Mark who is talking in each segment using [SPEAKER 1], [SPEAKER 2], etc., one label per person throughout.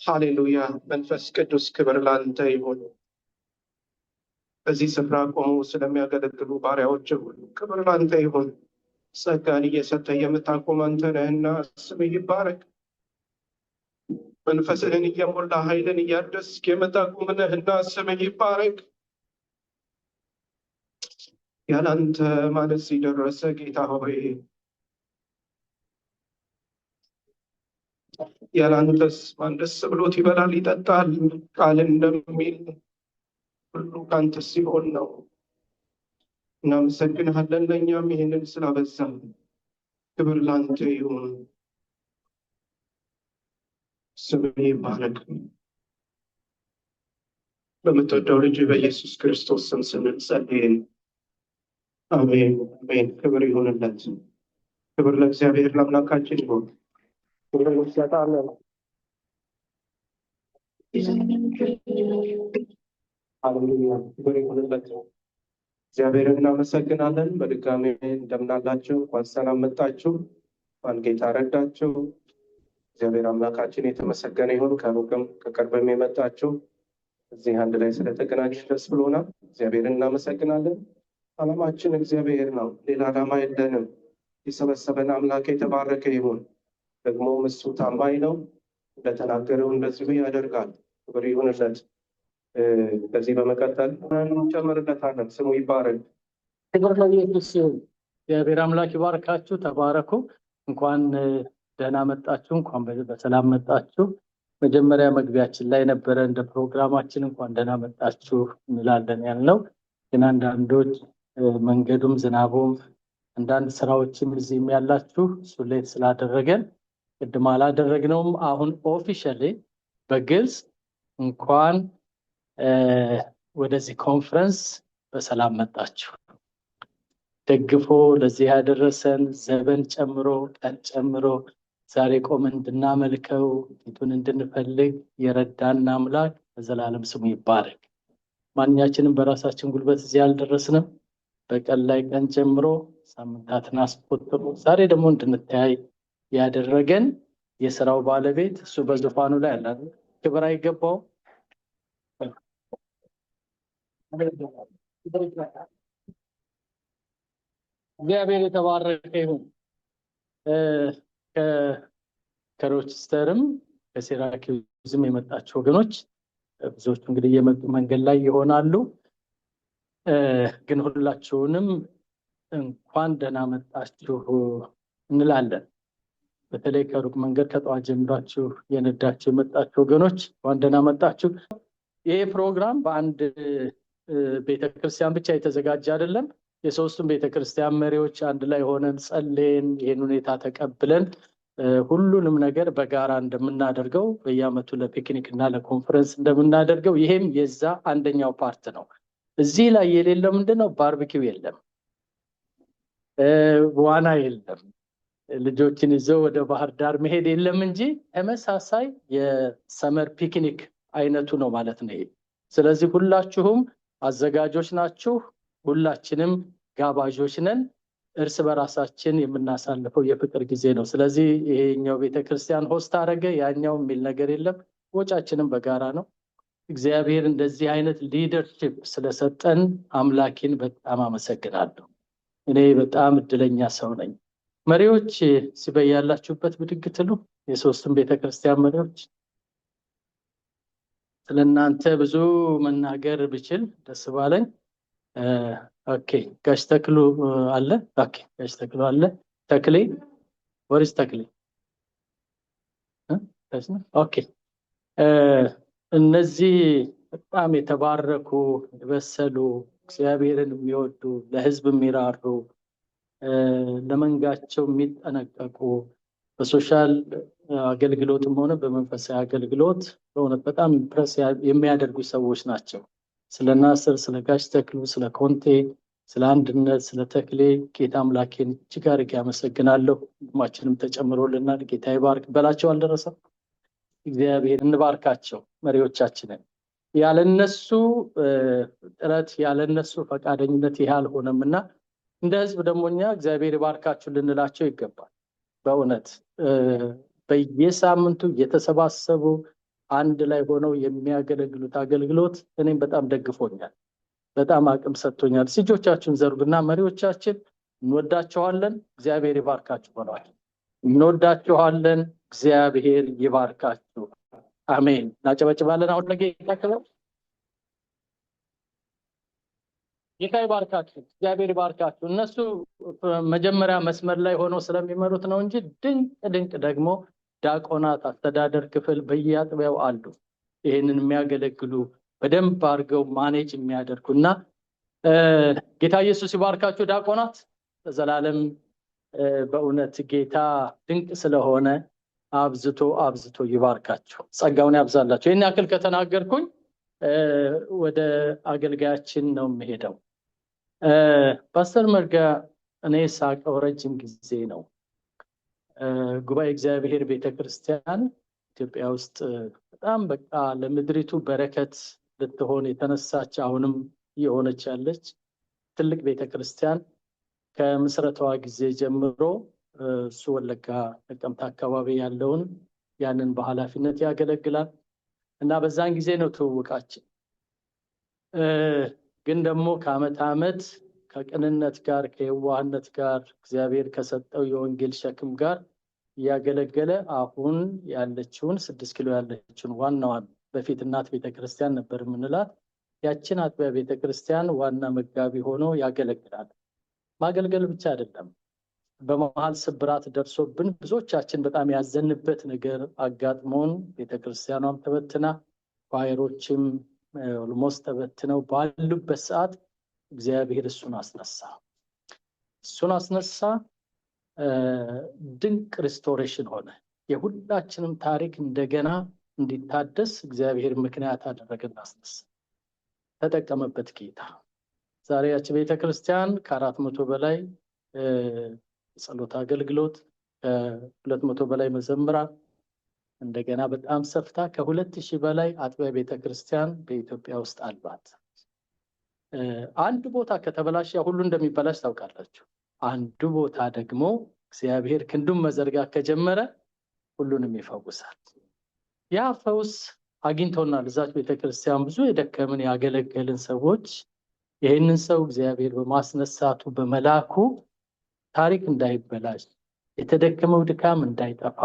[SPEAKER 1] ሃሌሉያ መንፈስ ቅዱስ ክብር ላንተ ይሁን። በዚህ ስፍራ ቆመው ስለሚያገለግሉ ባሪያዎች ሁሉ ክብር ላንተ ይሁን። ጸጋን እየሰጠ የምታቆም አንተ ነህና ስምህ ይባረክ። መንፈስህን እየሞላ ኃይልን እያደስክ የምታቆም ነህና ስምህ ይባረክ። ያላንተ ማነስ የደረሰ ጌታ ሆይ፣ ያላንተስ ማን ደስ ብሎት ይበላል ይጠጣል? ቃል እንደሚል ሁሉ ከአንተ ሲሆን ነው። እናመሰግንሃለን፣ ለእኛም ይህንን ስላበዛ ክብር ላንተ ይሁን። ስምህ ይባረክ። በምትወደው ልጅ በኢየሱስ ክርስቶስ ስም ስንጸልይ አሜን አሜን። ክብር ይሁንለት። ክብር ለእግዚአብሔር ለአምላካችን ይሁን። ክብር እንሰጣለን። ሃሌሉያ ክብር ይሁንለት። እግዚአብሔርን እናመሰግናለን። በድጋሚ እንደምናላችሁ፣ እንኳን ሰላም መጣችሁ፣ እንኳን ጌታ ረዳችሁ። እግዚአብሔር አምላካችን የተመሰገነ ይሁን። ከሩቅም ከቅርብም የመጣችሁ እዚህ አንድ ላይ ስለተገናኘን ደስ ብሎናል። እግዚአብሔርን እናመሰግናለን። ዓላማችን እግዚአብሔር ነው፣ ሌላ ዓላማ የለንም። የሰበሰበን አምላክ የተባረከ ይሁን። ደግሞ እሱ ታማኝ ነው፣ እንደተናገረው እንደዚሁ ያደርጋል። ክብር ይሁንለት። ከዚህ በመቀጠል እንጨምርለታለን። ስሙ ይባረክ።
[SPEAKER 2] ክብር ለኢየሱስ ይሁን። እግዚአብሔር አምላክ ይባርካችሁ። ተባረኩ። እንኳን ደህና መጣችሁ፣ እንኳን በሰላም መጣችሁ። መጀመሪያ መግቢያችን ላይ ነበረ እንደ ፕሮግራማችን እንኳን ደህና መጣችሁ እንላለን ያልነው፣ ግን አንዳንዶች መንገዱም ዝናቡም አንዳንድ ስራዎችም እዚህም ያላችሁ እሱ ሌት ስላደረገን ቅድም አላደረግነውም። አሁን ኦፊሻሊ በግልጽ እንኳን ወደዚህ ኮንፈረንስ በሰላም መጣችሁ። ደግፎ ለዚህ ያደረሰን ዘበን ጨምሮ ቀን ጨምሮ ዛሬ ቆመን እንድናመልከው ፊቱን እንድንፈልግ የረዳን አምላክ ለዘላለም ስሙ ይባረክ። ማንኛችንም በራሳችን ጉልበት እዚህ አልደረስንም። በቀን ላይ ቀን ጨምሮ ሳምንታትን አስቆጥሮ ዛሬ ደግሞ እንድንተያይ ያደረገን የሥራው ባለቤት እሱ በዙፋኑ ላይ አለ። ክብር አይገባው? እግዚአብሔር የተባረከ ይሁን። ከሮችስተርም ከሴራኪውዝም የመጣችሁ ወገኖች ብዙዎቹ እንግዲህ የመጡ መንገድ ላይ ይሆናሉ። ግን ሁላችሁንም እንኳን ደህና መጣችሁ እንላለን። በተለይ ከሩቅ መንገድ ከጠዋት ጀምራችሁ የነዳችሁ የመጣችሁ ወገኖች እንኳን ደህና መጣችሁ። ይሄ ፕሮግራም በአንድ ቤተክርስቲያን ብቻ የተዘጋጀ አይደለም። የሶስቱም ቤተክርስቲያን መሪዎች አንድ ላይ ሆነን ጸልየን ይህን ሁኔታ ተቀብለን ሁሉንም ነገር በጋራ እንደምናደርገው በየዓመቱ ለፒክኒክ እና ለኮንፈረንስ እንደምናደርገው ይሄም የዛ አንደኛው ፓርት ነው። እዚህ ላይ የሌለው ምንድነው? ባርቢኪው የለም፣ ዋና የለም፣ ልጆችን ይዘው ወደ ባህር ዳር መሄድ የለም እንጂ ተመሳሳይ የሰመር ፒክኒክ አይነቱ ነው ማለት ነው። ስለዚህ ሁላችሁም አዘጋጆች ናችሁ፣ ሁላችንም ጋባዦች ነን። እርስ በራሳችን የምናሳልፈው የፍቅር ጊዜ ነው። ስለዚህ ይሄኛው ቤተክርስቲያን ሆስት አደረገ ያኛው የሚል ነገር የለም። ወጫችንም በጋራ ነው። እግዚአብሔር እንደዚህ አይነት ሊደርሺፕ ስለሰጠን አምላኬን በጣም አመሰግናለሁ። እኔ በጣም እድለኛ ሰው ነኝ። መሪዎች ሲበያላችሁበት ብድግ ትሉ። የሶስቱም ቤተክርስቲያን መሪዎች ስለናንተ ብዙ መናገር ብችል ደስ ባለኝ። ኦኬ ጋሽ ተክሉ አለ። ኦኬ ጋሽ ተክሉ አለ። ተክሌ ወርስ ተክሌ ኦኬ። እነዚህ በጣም የተባረኩ የበሰሉ እግዚአብሔርን የሚወዱ ለሕዝብ የሚራሩ ለመንጋቸው የሚጠነቀቁ በሶሻል አገልግሎትም ሆነ በመንፈሳዊ አገልግሎት በእውነት በጣም ኢምፕረስ የሚያደርጉ ሰዎች ናቸው። ስለ ናስር፣ ስለ ጋሽ ተክሉ፣ ስለ ኮንቴ፣ ስለ አንድነት፣ ስለ ተክሌ ጌታ አምላኬን እጅግ አድርጌ አመሰግናለሁ። ሁላችንም ተጨምሮልናል። ጌታ ይባርክ። በላቸው አልደረሰም። እግዚአብሔር እንባርካቸው መሪዎቻችንን። ያለነሱ ጥረት ያለነሱ ፈቃደኝነት ይህ አልሆነምና እንደ ህዝብ ደግሞ እኛ እግዚአብሔር ይባርካችሁ ልንላቸው ይገባል። በእውነት በየሳምንቱ እየተሰባሰቡ አንድ ላይ ሆነው የሚያገለግሉት አገልግሎት እኔም በጣም ደግፎኛል፣ በጣም አቅም ሰጥቶኛል። እጆቻችሁን ዘርጉና መሪዎቻችን እንወዳችኋለን፣ እግዚአብሔር ይባርካችሁ ብለዋል። እንወዳችኋለን፣ እግዚአብሔር ይባርካችሁ። አሜን። እናጨበጭባለን። አሁን ለጌታ ክብር። ጌታ ይባርካችሁ፣ እግዚአብሔር ይባርካችሁ። እነሱ መጀመሪያ መስመር ላይ ሆነው ስለሚመሩት ነው እንጂ ድንቅ ደግሞ ዲያቆናት፣ አስተዳደር ክፍል በየአጥቢያው አሉ፣ ይህንን የሚያገለግሉ በደንብ አድርገው ማኔጅ የሚያደርጉና ጌታ ኢየሱስ ይባርካችሁ ዲያቆናት። ለዘላለም በእውነት ጌታ ድንቅ ስለሆነ አብዝቶ ይባርካችሁ፣ ጸጋውን ያብዛላችሁ። ይህን ያክል ከተናገርኩኝ ወደ አገልጋያችን ነው የምሄደው። ፓስተር መርጋ እኔ ሳቀው ረጅም ጊዜ ነው። ጉባኤ እግዚአብሔር ቤተክርስቲያን ኢትዮጵያ ውስጥ በጣም በቃ ለምድሪቱ በረከት ልትሆን የተነሳች አሁንም የሆነች ያለች ትልቅ ቤተክርስቲያን ከምስረታዋ ጊዜ ጀምሮ እሱ ወለጋ ነቀምት አካባቢ ያለውን ያንን በኃላፊነት ያገለግላል እና በዛን ጊዜ ነው ትውውቃችን። ግን ደግሞ ከዓመት ዓመት ከቅንነት ጋር ከየዋህነት ጋር እግዚአብሔር ከሰጠው የወንጌል ሸክም ጋር ያገለገለ አሁን ያለችውን 6 ኪሎ ያለችውን ዋናዋን በፊት እናት ቤተክርስቲያን ነበር የምንላት ያችን አጥቢያ ቤተክርስቲያን ዋና መጋቢ ሆኖ ያገለግላል። ማገልገል ብቻ አይደለም፣ በመሃል ስብራት ደርሶብን ብዙዎቻችን በጣም ያዘንበት ነገር አጋጥሞን ቤተክርስቲያኗም ተበትና ኳየሮችም ኦልሞስት ተበትነው ባሉበት ሰዓት እግዚአብሔር እሱን አስነሳ። ድንቅ ሪስቶሬሽን ሆነ። የሁላችንም ታሪክ እንደገና እንዲታደስ እግዚአብሔር ምክንያት አደረገና አስነሳ፣ ተጠቀመበት ጌታ። ዛሬ ያቺ ቤተክርስቲያን ከ400 በላይ ጸሎት አገልግሎት፣ ከ200 በላይ መዘምራን፣ እንደገና በጣም ሰፍታ ከ2000 በላይ አጥቢያ ቤተክርስቲያን በኢትዮጵያ ውስጥ አሏት። አንድ ቦታ ከተበላሸ ሁሉ እንደሚበላሽ ታውቃላችሁ። አንዱ ቦታ ደግሞ እግዚአብሔር ክንዱን መዘርጋት ከጀመረ ሁሉንም ይፈውሳል። ያ ፈውስ አግኝቶናል። እዛች ቤተክርስቲያን ብዙ የደከምን ያገለገልን ሰዎች ይህንን ሰው እግዚአብሔር በማስነሳቱ በመላኩ ታሪክ እንዳይበላሽ፣ የተደከመው ድካም እንዳይጠፋ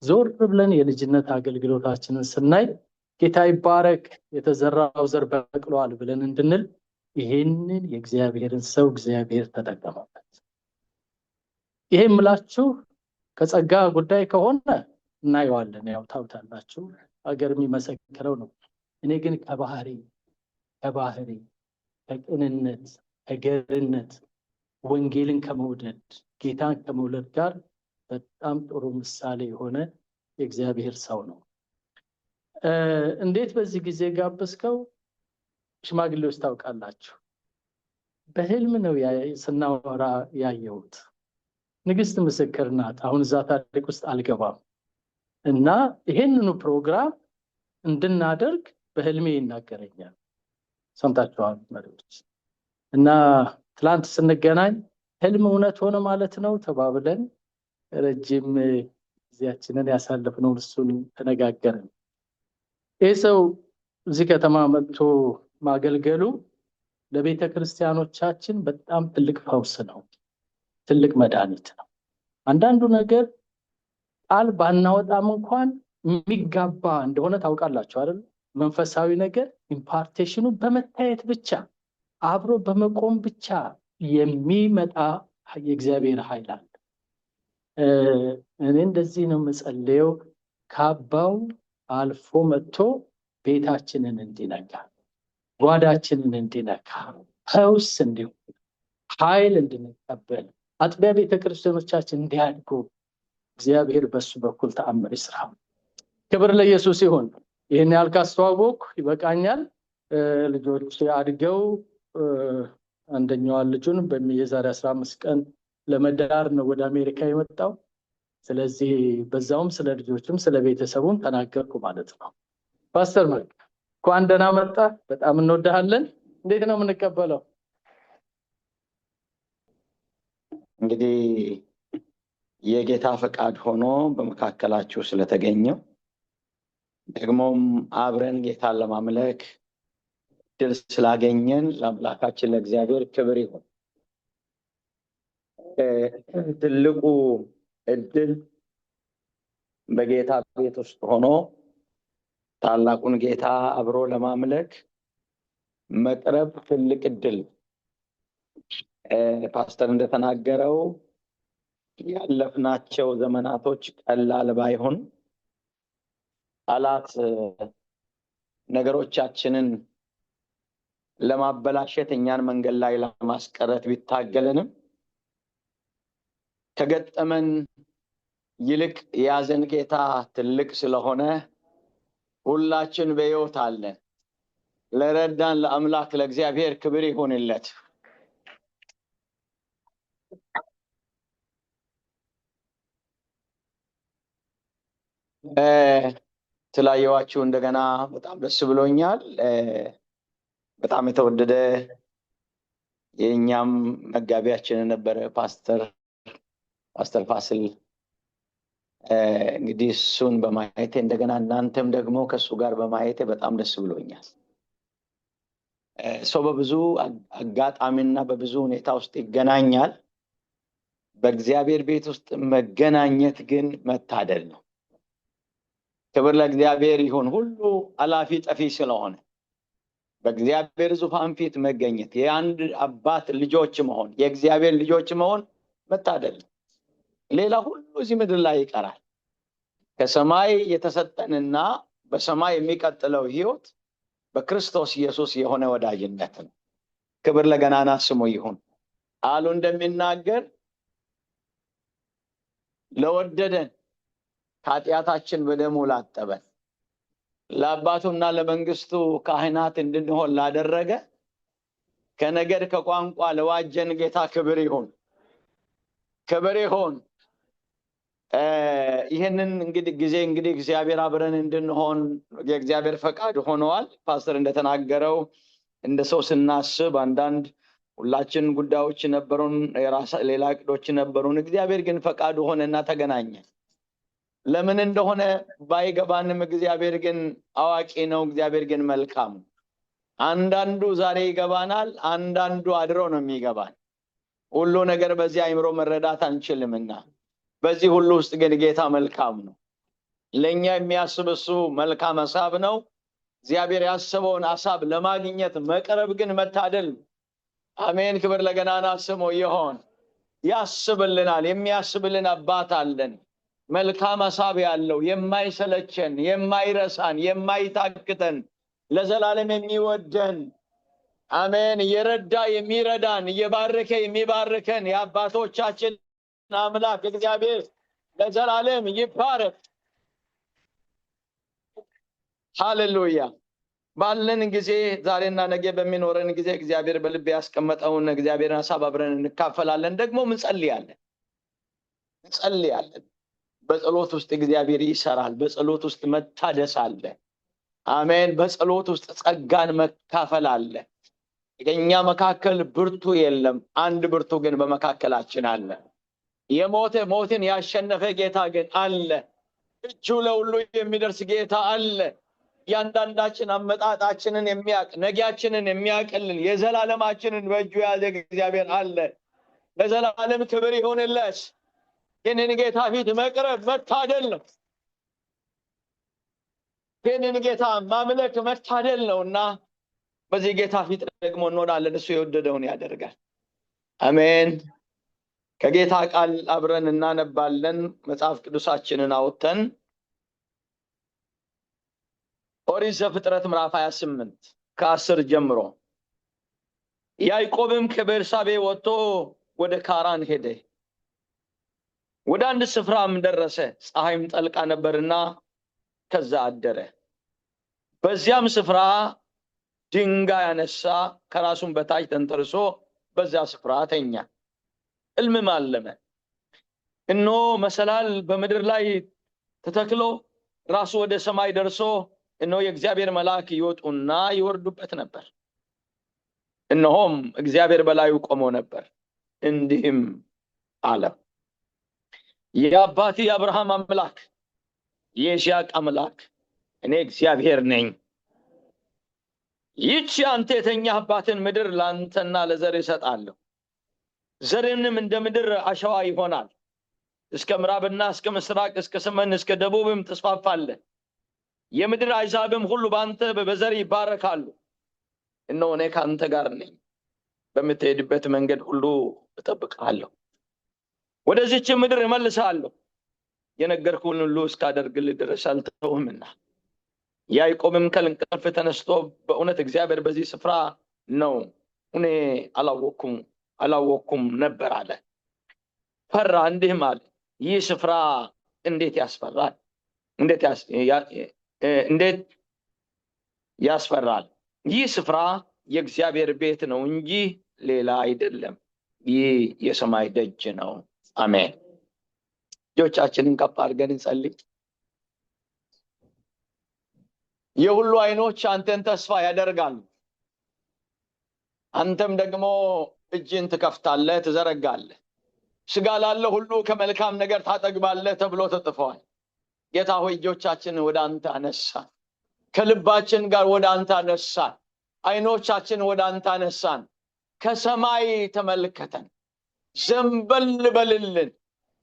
[SPEAKER 2] ዞር ብለን የልጅነት አገልግሎታችንን ስናይ ጌታ ይባረክ የተዘራው ዘር በቅሏል ብለን እንድንል ይህንን የእግዚአብሔርን ሰው እግዚአብሔር ተጠቀመበት። ይሄ ምላችሁ ከጸጋ ጉዳይ ከሆነ እናየዋለን፣ ያው ታውታላችሁ፣ ሀገር የሚመሰክረው ነው። እኔ ግን ከባህሪ ከቅንነት ከገርነት ወንጌልን ከመውደድ ጌታን ከመውለድ ጋር በጣም ጥሩ ምሳሌ የሆነ የእግዚአብሔር ሰው ነው። እንዴት በዚህ ጊዜ ጋበዝከው? ሽማግሌዎች ታውቃላችሁ፣ በህልም ነው ስናወራ ያየሁት። ንግስት ምስክር ናት። አሁን እዛ ታሪክ ውስጥ አልገባም እና ይሄንኑ ፕሮግራም እንድናደርግ በህልሜ ይናገረኛል። ሰምታችኋል መሪዎች። እና ትላንት ስንገናኝ ህልም እውነት ሆነ ማለት ነው ተባብለን ረጅም ጊዜያችንን ያሳለፍነው እሱን ተነጋገርን። ይህ ሰው እዚህ ከተማ መጥቶ ማገልገሉ ለቤተ ክርስቲያኖቻችን በጣም ትልቅ ፈውስ ነው፣ ትልቅ መድኃኒት ነው። አንዳንዱ ነገር ቃል ባናወጣም እንኳን የሚጋባ እንደሆነ ታውቃላችሁ አይደል? መንፈሳዊ ነገር ኢምፓርቴሽኑ በመታየት ብቻ አብሮ በመቆም ብቻ የሚመጣ የእግዚአብሔር ኃይል አለ። እኔ እንደዚህ ነው የምጸልየው፣ ካባው አልፎ መጥቶ ቤታችንን እንዲነካ፣ ጓዳችንን እንዲነካ፣ ፈውስ እንዲሆን፣ ኃይል እንድንቀበል፣ አጥቢያ ቤተክርስቲያኖቻችን እንዲያድጉ እግዚአብሔር በሱ በኩል ተአምር ይስራ። ክብር ለኢየሱስ ይሁን። ይህን ያህል ካስተዋወቅኩ ይበቃኛል። ልጆች አድገው አንደኛዋን ልጁን የዛሬ 15 ቀን ለመዳር ነው ወደ አሜሪካ የመጣው። ስለዚህ በዛውም ስለ ልጆችም ስለ ቤተሰቡም ተናገርኩ ማለት ነው። ፓስተር ማርክ እንኳን ደህና መጣ። በጣም እንወድሃለን። እንዴት ነው የምንቀበለው?
[SPEAKER 3] እንግዲህ የጌታ ፈቃድ ሆኖ በመካከላችሁ ስለተገኘው ደግሞም አብረን ጌታን ለማምለክ እድል ስላገኘን ለአምላካችን ለእግዚአብሔር ክብር ይሁን። ትልቁ እድል በጌታ ቤት ውስጥ ሆኖ ታላቁን ጌታ አብሮ ለማምለክ መቅረብ ትልቅ እድል። ፓስተር እንደተናገረው ያለፍናቸው ዘመናቶች ቀላል ባይሆን ጠላት ነገሮቻችንን ለማበላሸት እኛን መንገድ ላይ ለማስቀረት ቢታገልንም ከገጠመን ይልቅ ያዘን ጌታ ትልቅ ስለሆነ ሁላችን በሕይወት አለን። ለረዳን ለአምላክ ለእግዚአብሔር ክብር ይሁንለት። ስላየዋችሁ እንደገና በጣም ደስ ብሎኛል። በጣም የተወደደ የኛም መጋቢያችን ነበረ ፓስተር ፋሲል። እንግዲህ እሱን በማየቴ እንደገና እናንተም ደግሞ ከሱ ጋር በማየቴ በጣም ደስ ብሎኛል። ሰው በብዙ አጋጣሚና በብዙ ሁኔታ ውስጥ ይገናኛል። በእግዚአብሔር ቤት ውስጥ መገናኘት ግን መታደል ነው። ክብር ለእግዚአብሔር ይሁን። ሁሉ አላፊ ጠፊ ስለሆነ በእግዚአብሔር ዙፋን ፊት መገኘት፣ የአንድ አባት ልጆች መሆን፣ የእግዚአብሔር ልጆች መሆን መታደል ነው። ሌላ ሁሉ እዚህ ምድር ላይ ይቀራል። ከሰማይ የተሰጠንና በሰማይ የሚቀጥለው ሕይወት በክርስቶስ ኢየሱስ የሆነ ወዳጅነት ነው። ክብር ለገናና ስሙ ይሁን። ቃሉ እንደሚናገር ለወደደን ከኃጢአታችን በደሙ ላጠበን ለአባቱና ለመንግስቱ ካህናት እንድንሆን ላደረገ ከነገድ ከቋንቋ ለዋጀን ጌታ ክብር ይሁን፣ ክብር ይሁን። ይህንን ጊዜ እግዚአብሔር አብረን እንድንሆን የእግዚአብሔር ፈቃድ ሆነዋል። ፓስተር እንደተናገረው እንደ ሰው ስናስብ አንዳንድ ሁላችን ጉዳዮች ነበሩን፣ ሌላ እቅዶች ነበሩን። እግዚአብሔር ግን ፈቃዱ ሆነና ተገናኘን። ለምን እንደሆነ ባይገባንም እግዚአብሔር ግን አዋቂ ነው። እግዚአብሔር ግን መልካም ነው። አንዳንዱ ዛሬ ይገባናል፣ አንዳንዱ አድሮ ነው የሚገባን። ሁሉ ነገር በዚህ አእምሮ መረዳት አንችልምና በዚህ ሁሉ ውስጥ ግን ጌታ መልካም ነው። ለኛ የሚያስብ እሱ መልካም ሐሳብ ነው። እግዚአብሔር ያሰበውን ሐሳብ ለማግኘት መቅረብ ግን መታደል። አሜን። ክብር ለገናና ስሙ ይሁን። ያስብልናል። የሚያስብልን አባት አለን። መልካም ሐሳብ ያለው የማይሰለቸን፣ የማይረሳን፣ የማይታክተን ለዘላለም የሚወደን አሜን። እየረዳ የሚረዳን፣ እየባረከ የሚባርከን የአባቶቻችን አምላክ እግዚአብሔር ለዘላለም ይባረክ። ሃሌሉያ። ባለን ጊዜ ዛሬና ነገ በሚኖረን ጊዜ እግዚአብሔር በልብ ያስቀመጠውን እግዚአብሔርን ሐሳብ አብረን እንካፈላለን። ደግሞ እንጸልያለን። በጸሎት ውስጥ እግዚአብሔር ይሰራል። በጸሎት ውስጥ መታደስ አለ። አሜን። በጸሎት ውስጥ ጸጋን መካፈል አለ። ከኛ መካከል ብርቱ የለም፣ አንድ ብርቱ ግን በመካከላችን አለ። ሞትን ያሸነፈ ጌታ ግን አለ። እጁ ለሁሉ የሚደርስ ጌታ አለ። ያንዳንዳችን አመጣጣችንን የሚያውቅ፣ ነጊያችንን የሚያቀልል፣ የዘላለማችንን በእጁ የያዘ እግዚአብሔር አለ። ለዘላለም ክብር ይሁንለት። ይህንን ጌታ ፊት መቅረብ መታደል ነው። ይህንን ጌታ ማምለክ መታደል ነውና በዚህ ጌታ ፊት ደግሞ እንሆናለን። እሱ የወደደውን ያደርጋል። አሜን። ከጌታ ቃል አብረን እናነባለን። መጽሐፍ ቅዱሳችንን አውጥተን ኦሪት ዘፍጥረት ምዕራፍ 28 ከ10 ጀምሮ። ያዕቆብም ከቤርሳቤ ወጥቶ ወደ ካራን ሄደ። ወደ አንድ ስፍራም ደረሰ። ፀሐይም ጠልቃ ነበርና ከዛ አደረ። በዚያም ስፍራ ድንጋይ አነሳ፣ ከራሱም በታች ተንተርሶ በዚያ ስፍራ ተኛ። ሕልምም አለመ። እነሆ መሰላል በምድር ላይ ተተክሎ ራሱ ወደ ሰማይ ደርሶ እነሆ የእግዚአብሔር መልአክ ይወጡና ይወርዱበት ነበር። እነሆም እግዚአብሔር በላዩ ቆሞ ነበር። እንዲህም አለ፣ የአባቴ የአብርሃም አምላክ የይስሐቅ አምላክ እኔ እግዚአብሔር ነኝ። ይህች አንተ የተኛህባትን ምድር ላንተና ለዘር እሰጣለሁ፣ ዘርንም እንደ ምድር አሸዋ ይሆናል። እስከ ምዕራብና እስከ ምስራቅ እስከ ሰሜን እስከ ደቡብም ትስፋፋለህ። የምድር አሕዛብም ሁሉ በአንተ በዘር ይባረካሉ። እነሆ እኔ ከአንተ ጋር ነኝ፣ በምትሄድበት መንገድ ሁሉ እጠብቅሃለሁ፣ ወደዚህች ምድር እመልስሃለሁ፣ የነገርኩህን ሁሉ እስካደርግልህ ድረስ አልተውህምና። ያዕቆብም ከእንቅልፍ ተነስቶ በእውነት እግዚአብሔር በዚህ ስፍራ ነው፣ እኔ አላወቅኩም ነበር አለ። ፈራ፣ እንዲህም አለ፣ ይህ ስፍራ እንዴት ያስፈራል! እንዴት ያስፈራል! ይህ ስፍራ የእግዚአብሔር ቤት ነው እንጂ ሌላ አይደለም። ይህ የሰማይ ደጅ ነው። አሜን። እጆቻችንን ከፍ አድርገን እንጸልይ። የሁሉ ዓይኖች አንተን ተስፋ ያደርጋሉ፣ አንተም ደግሞ እጅን ትከፍታለህ፣ ትዘረጋለህ። ስጋ ላለ ሁሉ ከመልካም ነገር ታጠግባለህ ተብሎ ተጽፏል። ጌታ ሆይ እጆቻችንን ወደ አንተ አነሳን፣ ከልባችን ጋር ወደ አንተ አነሳን፣ ዓይኖቻችን ወደ አንተ አነሳን። ከሰማይ ተመልከተን፣ ዘንበል በልልን፣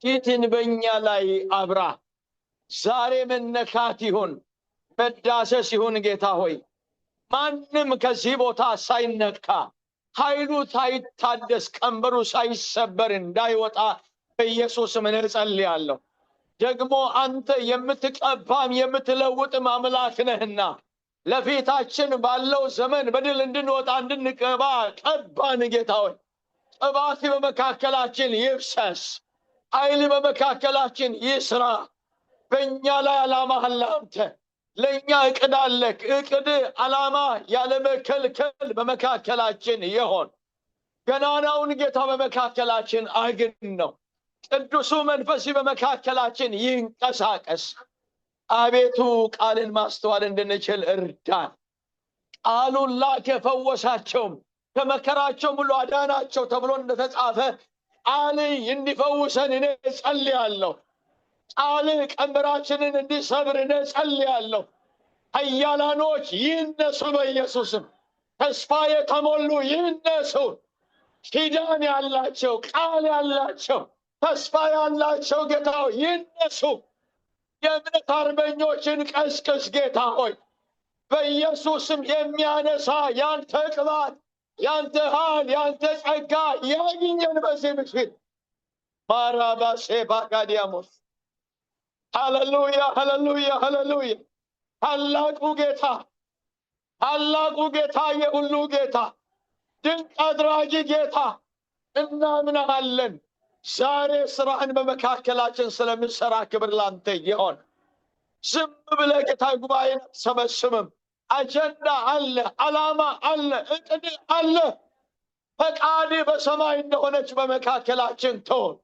[SPEAKER 3] ፊትን በእኛ ላይ አብራ። ዛሬ መነካት ይሁን፣ መዳሰስ ይሁን። ጌታ ሆይ ማንም ከዚህ ቦታ ሳይነካ፣ ኃይሉ ሳይታደስ፣ ቀንበሩ ሳይሰበር እንዳይወጣ በኢየሱስ ስም እጸልያለሁ። ደግሞ አንተ የምትቀባም የምትለውጥም አምላክ ነህና ለፊታችን ባለው ዘመን በድል እንድንወጣ እንድንቀባ ቀባን። ጌታ ሆይ ቅባት በመካከላችን ይፍሰስ፣ ኃይል በመካከላችን ይስራ። በእኛ ላይ ዓላማ አለ። አንተ ለእኛ እቅድ አለክ። እቅድ ዓላማ ያለመከልከል በመካከላችን ይሆን። ገናናውን ጌታ በመካከላችን አግን ነው። ቅዱሱ መንፈስ በመካከላችን ይንቀሳቀስ። አቤቱ ቃልን ማስተዋል እንድንችል እርዳን። ቃሉን ላከ፣ ፈወሳቸውም፣ ከመከራቸው ሁሉ አዳናቸው ተብሎ እንደተጻፈ ቃል እንዲፈውሰን እኔ ጸልያለሁ። ቃል ቀንበራችንን እንዲሰብር እኔ ጸልያለሁ። ኃያላኖች ይነሱ በኢየሱስም። ተስፋ የተሞሉ ይነሱ። ኪዳን ያላቸው፣ ቃል ያላቸው፣ ተስፋ ያላቸው ጌታ ሆይ ይነሱ። የእምነት አርበኞችን ቀስቅስ ጌታ ሆይ በኢየሱስም። የሚያነሳ ያንተ ቅባት፣ ያንተ ኃይል፣ ያንተ ጸጋ ያግኘን በዚህ ምሽት። ማራባሴ ባጋዲያሞስ ሃሌሉያ፣ ሃሌሉያ፣ ሃሌሉያ። ታላቁ ጌታ፣ ታላቁ ጌታ፣ የሁሉ ጌታ፣ ድንቅ አድራጊ ጌታ እናምናለን። ዛሬ ስራህን በመካከላችን ስለምንሰራ ክብር ላንተ ይሆን። ዝም ብለህ ጌታ ጉባኤን አትሰበስብም። አጀንዳ አለ፣ ዓላማ አለ፣ እቅድ አለ። ፈቃድ በሰማይ እንደሆነች በመካከላችን ትሁን፣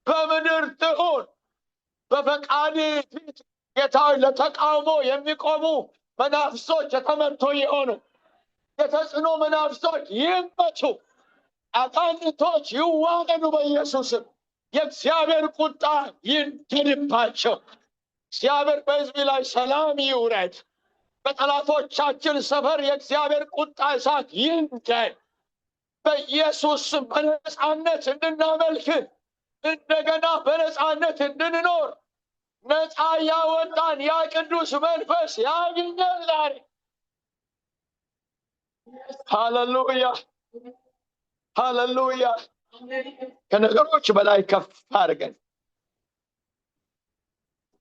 [SPEAKER 3] በምድር ትሁን። በፈቃድ ፊት ጌታ ለተቃውሞ የሚቆሙ መናፍስቶች የተመቱ የሆኑ የተጽዕኖ መናፍስቶች ይመቱ፣ አጣንቶች ይዋረዱ በኢየሱስም። የእግዚአብሔር ቁጣ ይንደድባቸው። እግዚአብሔር በሕዝብ ላይ ሰላም ይውረድ። በጠላቶቻችን ሰፈር የእግዚአብሔር ቁጣ እሳት ይንደድ በኢየሱስም። በነፃነት እንድናመልክ እንደገና በነፃነት እንድንኖር ነፃ ያወጣን ያ ቅዱስ መንፈስ ያግኘን ዛሬ። ሃሌሉያ፣ ሃሌሉያ። ከነገሮች በላይ ከፍ አድርገን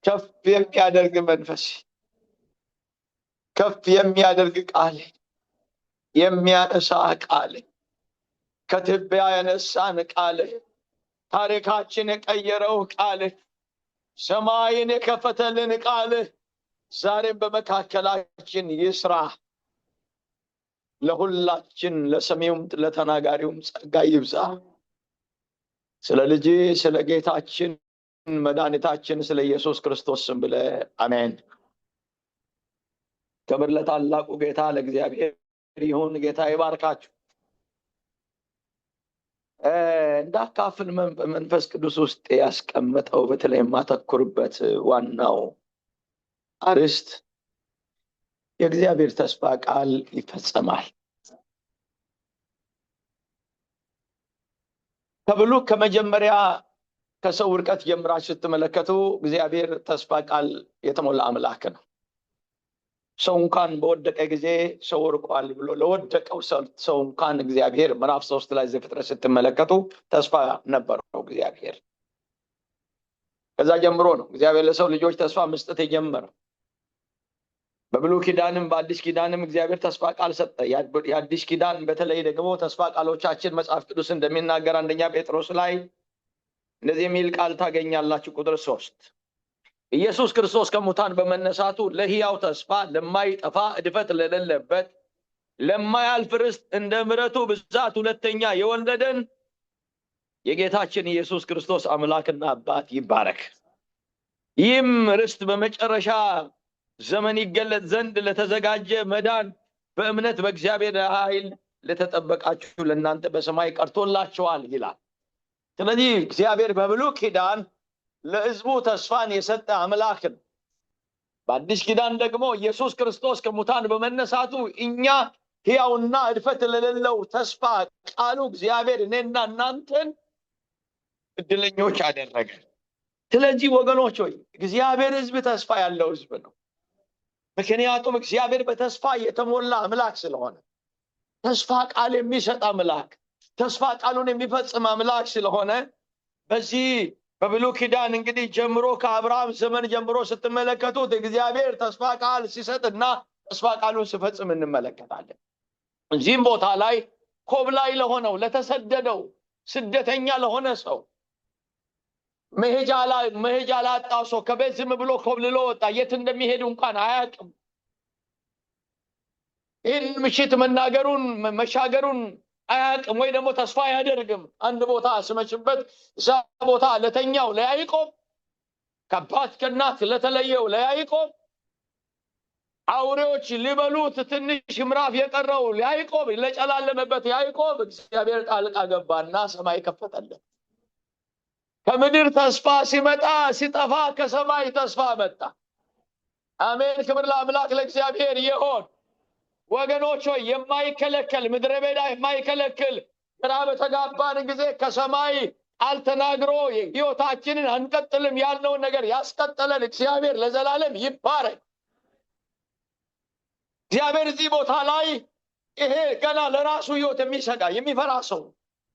[SPEAKER 3] ከፍ የሚያደርግ መንፈስ፣ ከፍ የሚያደርግ ቃል፣ የሚያነሳ ቃል፣ ከትቢያ ያነሳን ቃል፣ ታሪካችን የቀየረው ቃል፣ ሰማይን የከፈተልን ቃል ዛሬም በመካከላችን ይስራ። ለሁላችን ለሰሚውም ለተናጋሪውም ጸጋ ይብዛ። ስለ ልጅ ስለ ጌታችን መድኃኒታችን ስለ ኢየሱስ ክርስቶስ ስም ብለህ አሜን። ክብር ለታላቁ ጌታ ለእግዚአብሔር ይሁን። ጌታ ይባርካችሁ። እንዳካፍል መንፈስ ቅዱስ ውስጥ ያስቀመጠው በተለይ የማተኩርበት ዋናው አርዕስት የእግዚአብሔር ተስፋ ቃል ይፈጸማል። ተብሎ ከመጀመሪያ ከሰው ውድቀት ጀምራችሁ ስትመለከቱ እግዚአብሔር ተስፋ ቃል የተሞላ አምላክ ነው። ሰው እንኳን በወደቀ ጊዜ ሰው ወድቋል ብሎ ለወደቀው ሰው እንኳን እግዚአብሔር ምዕራፍ 3 ላይ ዘፍጥረት ስትመለከቱ ተስፋ ነበረው እግዚአብሔር። ከዛ ጀምሮ ነው እግዚአብሔር ለሰው ልጆች ተስፋ መስጠት የጀመረው። በብሉይ ኪዳንም በአዲስ ኪዳንም እግዚአብሔር ተስፋ ቃል ሰጠ። የአዲስ ኪዳን በተለይ ደግሞ ተስፋ ቃሎቻችን መጽሐፍ ቅዱስ እንደሚናገር አንደኛ ጴጥሮስ ላይ እንደዚህ የሚል ቃል ታገኛላችሁ። ቁጥር 3 ኢየሱስ ክርስቶስ ከሙታን በመነሳቱ ለሕያው ተስፋ ለማይጠፋ እድፈት ለሌለበት ለማያልፍ ርስት እንደ ምሕረቱ ብዛት ሁለተኛ የወለደን የጌታችን ኢየሱስ ክርስቶስ አምላክና አባት ይባረክ። ይህም ርስት በመጨረሻ ዘመን ይገለጥ ዘንድ ለተዘጋጀ መዳን በእምነት በእግዚአብሔር ኃይል ለተጠበቃችሁ ለእናንተ በሰማይ ቀርቶላችኋል ይላል። ስለዚህ እግዚአብሔር በብሉይ ኪዳን ለሕዝቡ ተስፋን የሰጠ አምላክ ነው። በአዲስ ኪዳን ደግሞ ኢየሱስ ክርስቶስ ከሙታን በመነሳቱ እኛ ሕያውና እድፈት ለሌለው ተስፋ ቃሉ እግዚአብሔር እኔና እናንተን እድለኞች አደረገ። ስለዚህ ወገኖች ሆይ እግዚአብሔር ሕዝብ ተስፋ ያለው ሕዝብ ነው። ምክንያቱም እግዚአብሔር በተስፋ የተሞላ አምላክ ስለሆነ፣ ተስፋ ቃል የሚሰጥ አምላክ፣ ተስፋ ቃሉን የሚፈጽም አምላክ ስለሆነ በዚህ በብሉይ ኪዳን እንግዲህ ጀምሮ ከአብርሃም ዘመን ጀምሮ ስትመለከቱት እግዚአብሔር ተስፋ ቃል ሲሰጥና ተስፋ ቃሉን ሲፈጽም እንመለከታለን። እዚህም ቦታ ላይ ኮብላይ ለሆነው ለተሰደደው ስደተኛ ለሆነ ሰው መሄጃ ላጣው ሰው ከቤት ዝም ብሎ ኮብልሎ ወጣ። የት እንደሚሄድ እንኳን አያውቅም። ይህን ምሽት መሻገሩን አያውቅም ወይ ደግሞ ተስፋ አያደርግም። አንድ ቦታ ስመችበት እዛ ቦታ ለተኛው ለያዕቆብ ከአባት ከእናት ለተለየው ለያዕቆብ አውሬዎች ሊበሉት ትንሽ ምዕራፍ የቀረው ለያዕቆብ ለጨላለመበት ያዕቆብ እግዚአብሔር ጣልቃ ገባና ሰማይ ከፈተለት። ከምድር ተስፋ ሲመጣ ሲጠፋ ከሰማይ ተስፋ መጣ። አሜን። ክብር ለአምላክ ለእግዚአብሔር ይሁን። ወገኖች ሆይ የማይከለከል ምድረ በዳ የማይከለክል ግራ በተጋባን ጊዜ ከሰማይ ቃል ተናግሮ ሕይወታችንን አንቀጥልም ያልነውን ነገር ያስቀጠለን እግዚአብሔር ለዘላለም ይባረክ። እግዚአብሔር እዚህ ቦታ ላይ ይሄ ገና ለራሱ ሕይወት የሚሰጋ የሚፈራ ሰው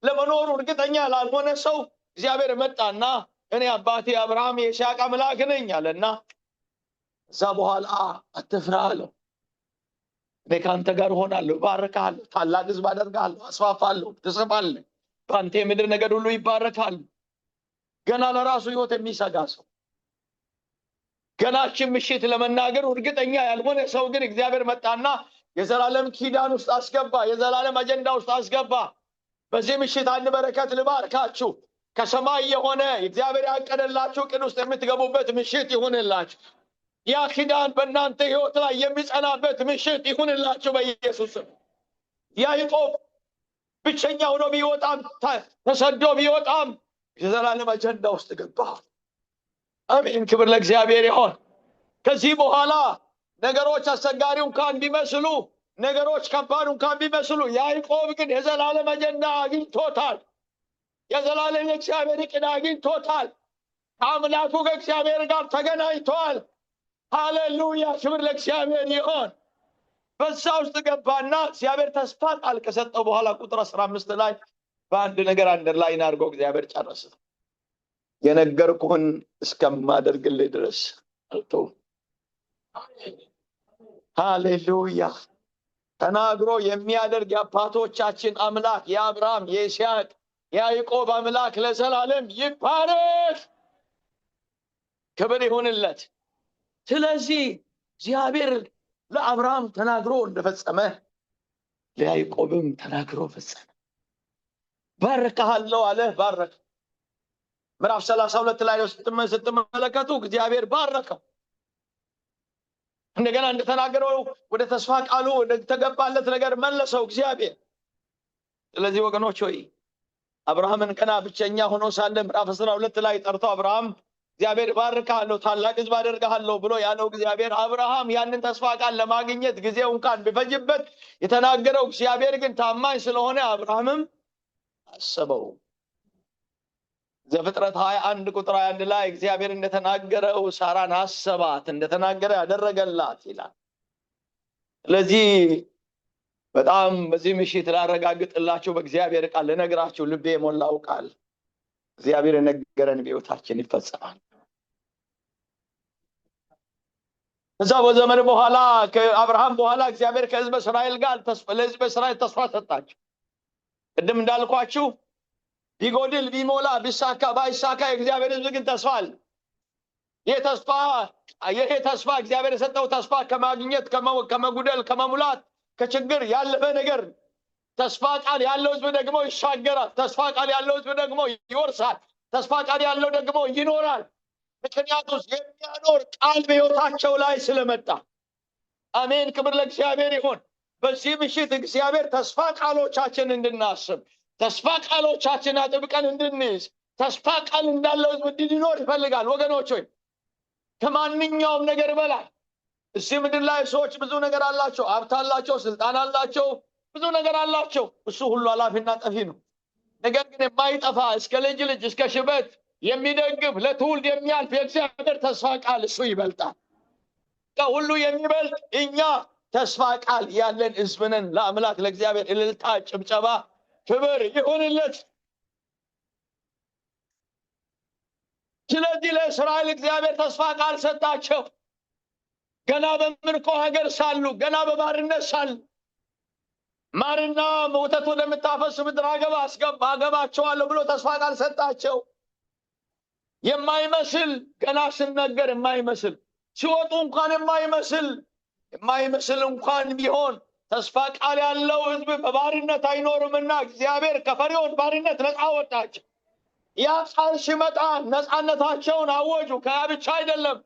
[SPEAKER 3] ለመኖሩ እርግጠኛ ላልሆነ ሰው እግዚአብሔር መጣና እኔ አባቴ አብርሃም የይስሐቅ አምላክ ነኝ አለና እዛ በኋላ አትፍራ አለው። እኔ ከአንተ ጋር ሆናለሁ፣ እባርካለሁ፣ ታላቅ ሕዝብ አደርጋለሁ፣ አስፋፋለሁ፣ ትሰፋለህ፣ በአንተ የምድር ነገድ ሁሉ ይባረካሉ። ገና ለራሱ ሕይወት የሚሰጋ ሰው ገናችን ምሽት ለመናገር እርግጠኛ ያልሆነ ሰው ግን እግዚአብሔር መጣና የዘላለም ኪዳን ውስጥ አስገባ፣ የዘላለም አጀንዳ ውስጥ አስገባ። በዚህ ምሽት አንድ በረከት ልባርካችሁ። ከሰማይ የሆነ እግዚአብሔር ያቀደላችሁ ቅን ውስጥ የምትገቡበት ምሽት ይሁንላችሁ። ያ ኪዳን በእናንተ ሕይወት ላይ የሚጸናበት ምሽት ይሁንላችሁ በኢየሱስ ስም። ያዕቆብ ብቸኛ ሆኖ ቢወጣም ተሰዶ ቢወጣም የዘላለም አጀንዳ ውስጥ ገባ። አሜን። ክብር ለእግዚአብሔር ይሁን። ከዚህ በኋላ ነገሮች አስቸጋሪ እንኳን ቢመስሉ፣ ነገሮች ከባድ እንኳን ቢመስሉ ያዕቆብ ግን የዘላለም አጀንዳ አግኝቶታል። የዘላለም የእግዚአብሔር ዕቅድ አግኝቶታል። ከአምላኩ ከእግዚአብሔር ጋር ተገናኝተዋል። ሃሌሉያ! ክብር ለእግዚአብሔር ይሁን። በዛ ውስጥ ገባና እግዚአብሔር ተስፋ ቃል ከሰጠው በኋላ ቁጥር 15 ላይ በአንድ ነገር አንደርላይን አድርጎ እግዚአብሔር ጨረሰ። የነገርኩህን እስከማደርግልህ ድረስ አልተውም። ሃሌሉያ! ተናግሮ የሚያደርግ የአባቶቻችን አምላክ የአብርሃም የይስሐቅ የያዕቆብ አምላክ ለዘላለም ይባረክ። ክብር ይሁንለት። ስለዚህ እግዚአብሔር ለአብርሃም ተናግሮ እንደፈጸመ ለያዕቆብም ተናግሮ ፈጸመ። ባርክሃለሁ አለ፣ ባረከ። ምዕራፍ 32 ላይ ስትመለከቱ እግዚአብሔር ባረከው። እንደገና እንደተናገረው ወደ ተስፋ ቃሉ ወደ ተገባለት ነገር መለሰው እግዚአብሔር። ስለዚህ ወገኖች ሆይ አብርሃምን ገና ብቸኛ ሆኖ ሳለ ምዕራፍ 12 ላይ ጠርቶ አብርሃም እግዚአብሔር ባርካለሁ ታላቅ ሕዝብ አደርጋለሁ ብሎ ያለው እግዚአብሔር አብርሃም ያንን ተስፋ ቃል ለማግኘት ጊዜው እንኳን ቢፈጅበት የተናገረው እግዚአብሔር ግን ታማኝ ስለሆነ አብርሃምም አሰበው። ዘፍጥረት 21 ቁጥር 1 ላይ እግዚአብሔር እንደተናገረው ሳራን አሰባት፣ እንደተናገረ ያደረገላት ይላል። ስለዚህ በጣም በዚህ ምሽት ላረጋግጥላችሁ በእግዚአብሔር ቃል ልነግራችሁ ልቤ የሞላው ቃል እግዚአብሔር የነገረን በሕይወታችን ይፈጸማል። ከዛ በዘመን በኋላ ከአብርሃም በኋላ እግዚአብሔር ከሕዝበ እስራኤል ጋር ለሕዝበ እስራኤል ተስፋ ሰጣቸው። ቅድም እንዳልኳችሁ ቢጎድል ቢሞላ ቢሳካ ባይሳካ የእግዚአብሔር ሕዝብ ግን ተስፋ አለ። ይሄ ተስፋ እግዚአብሔር የሰጠው ተስፋ ከማግኘት ከመጉደል ከመሙላት ከችግር ያለፈ ነገር። ተስፋ ቃል ያለው ሕዝብ ደግሞ ይሻገራል። ተስፋ ቃል ያለው ሕዝብ ደግሞ ይወርሳል። ተስፋ ቃል ያለው ደግሞ ይኖራል። ምክንያቱም የሚያኖር ቃል በሕይወታቸው ላይ ስለመጣ። አሜን፣ ክብር ለእግዚአብሔር ይሁን። በዚህ ምሽት እግዚአብሔር ተስፋ ቃሎቻችን እንድናስብ፣ ተስፋ ቃሎቻችን አጥብቀን እንድንይዝ፣ ተስፋ ቃል እንዳለው ሕዝብ እንድንኖር ይፈልጋል። ወገኖች ሆይ ከማንኛውም ነገር በላይ እዚህ ምድር ላይ ሰዎች ብዙ ነገር አላቸው፣ ሀብት አላቸው፣ ስልጣን አላቸው፣ ብዙ ነገር አላቸው። እሱ ሁሉ ኃላፊና ጠፊ ነው። ነገር ግን የማይጠፋ እስከ ልጅ ልጅ እስከ ሽበት የሚደግፍ ለትውልድ የሚያልፍ የእግዚአብሔር ተስፋ ቃል እሱ ይበልጣል። ከሁሉ የሚበልጥ እኛ ተስፋ ቃል ያለን ሕዝብ ነን። ለአምላክ ለእግዚአብሔር እልልታ፣ ጭብጨባ፣ ክብር ይሁንለት። ስለዚህ ለእስራኤል እግዚአብሔር ተስፋ ቃል ሰጣቸው። ገና በምርኮ ሀገር ሳሉ፣ ገና በባርነት ሳሉ ማርና ወተት ወደምታፈስ ምድር አገባቸዋለሁ ብሎ ተስፋ ቃል ሰጣቸው። የማይመስል ገና ስነገር የማይመስል ሲወጡ እንኳን የማይመስል እንኳን ቢሆን ተስፋ ቃል ያለው ሕዝብ በባርነት አይኖርምና እግዚአብሔር ከፈርዖን ባርነት ነፃ ወጣቸው። ያ ቃል ሲመጣ ነፃነታቸውን አወጁ። ከያ ብቻ አይደለም፣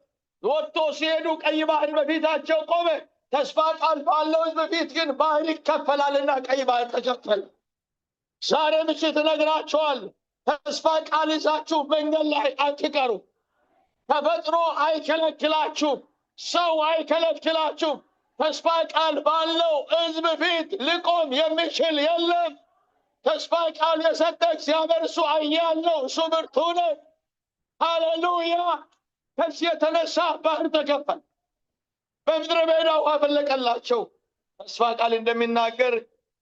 [SPEAKER 3] ወጥቶ ሲሄዱ ቀይ ባህር በፊታቸው ቆመ። ተስፋ ቃል ባለው ሕዝብ ፊት ግን ባህር ይከፈላልና ቀይ ባህር ተከፈለ። ዛሬ ምሽት እነግራቸዋለሁ፣ ተስፋ ቃል ይዛችሁ መንገድ ላይ አትቀሩ። ተፈጥሮ አይከለክላችሁም፣ ሰው አይከለክላችሁም። ተስፋ ቃል ባለው ሕዝብ ፊት ሊቆም የሚችል የለም። ተስፋ ቃል የሰጠ እግዚአብሔር እሱ ኃያል ነው፣ እሱ ብርቱ ነው። ሃሌሉያ! ከዚህ የተነሳ ባህር ተከፈለ፣ በምድረ በዳ ውሃ ፈለቀላቸው። ተስፋ ቃል እንደሚናገር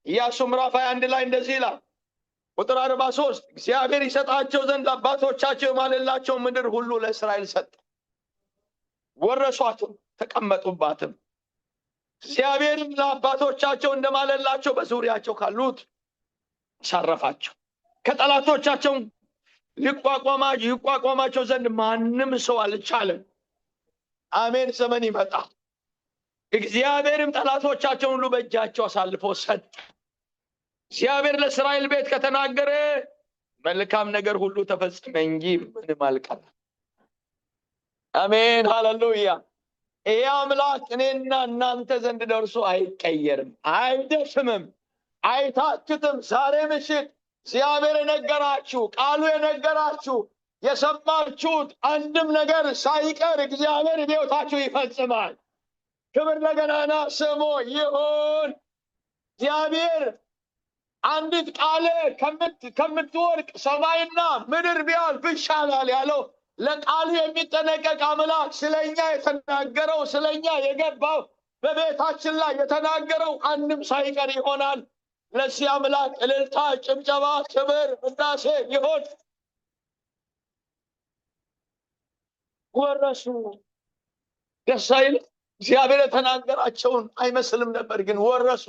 [SPEAKER 3] ኢያሱ ምዕራፍ 21 ላይ እንደዚህ ይላል ቁጥር 43 እግዚአብሔር ይሰጣቸው ዘንድ አባቶቻቸው የማለላቸው ምድር ሁሉ ለእስራኤል ሰጠ፣ ወረሷትም፣ ተቀመጡባትም። እግዚአብሔርም ለአባቶቻቸው እንደማለላቸው በዙሪያቸው ካሉት አሳረፋቸው። ከጠላቶቻቸው ይቋቋማቸው ዘንድ ማንም ሰው አልቻለም። አሜን። ዘመን ይመጣል፣ እግዚአብሔርም ጠላቶቻቸውን ሁሉ በእጃቸው አሳልፎ ሰጠ። እግዚአብሔር ለእስራኤል ቤት ከተናገረ መልካም ነገር ሁሉ ተፈጸመ እንጂ ምንም አልቀረም። አሜን፣ ሃሌሉያ። ይህ አምላክ እኔና እናንተ ዘንድ ደርሶ አይቀየርም፣ አይደክምም፣ አይታክትም። ዛሬ ምሽት እግዚአብሔር የነገራችሁ ቃሉ የነገራችሁ የሰማችሁት አንድም ነገር ሳይቀር እግዚአብሔር በሕይወታችሁ ይፈጽማል። ክብር ለገናና ስሙ ይሁን። እግዚአብሔር አንዲት ቃል ከምትወርቅ ሰማይና ምድር ቢያልፍ ይሻላል ያለው ለቃሉ የሚጠነቀቅ አምላክ ስለኛ የተናገረው ስለኛ የገባው በቤታችን ላይ የተናገረው አንድም ሳይቀር ይሆናል። ለዚህ አምላክ እልልታ፣ ጭብጨባ፣ ክብር፣ ውዳሴ ይሁን። ወረሱ። ደስ አይል? እግዚአብሔር የተናገራቸውን አይመስልም ነበር፣ ግን ወረሱ።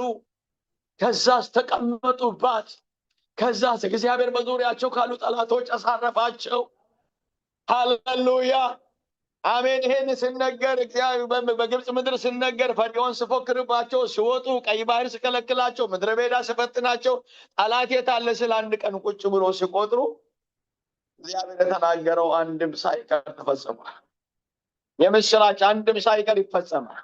[SPEAKER 3] ከዛስ ተቀመጡባት። ከዛስ እግዚአብሔር በዙሪያቸው ካሉ ጠላቶች አሳረፋቸው። ሃሌሉያ፣ አሜን። ይሄን ሲነገር እግዚአብሔር በግብፅ ምድር ሲነገር ፈርዖን ሲፎክርባቸው ሲወጡ፣ ቀይ ባህር ሲከለክላቸው፣ ምድረ በዳ ሲፈትናቸው፣ ጠላት የት አለ ስለ አንድ ቀን ቁጭ ብሎ ሲቆጥሩ እግዚአብሔር የተናገረው አንድም ሳይቀር ተፈጽሟል። የምስራች አንድም ሳይቀር ይፈጸማል።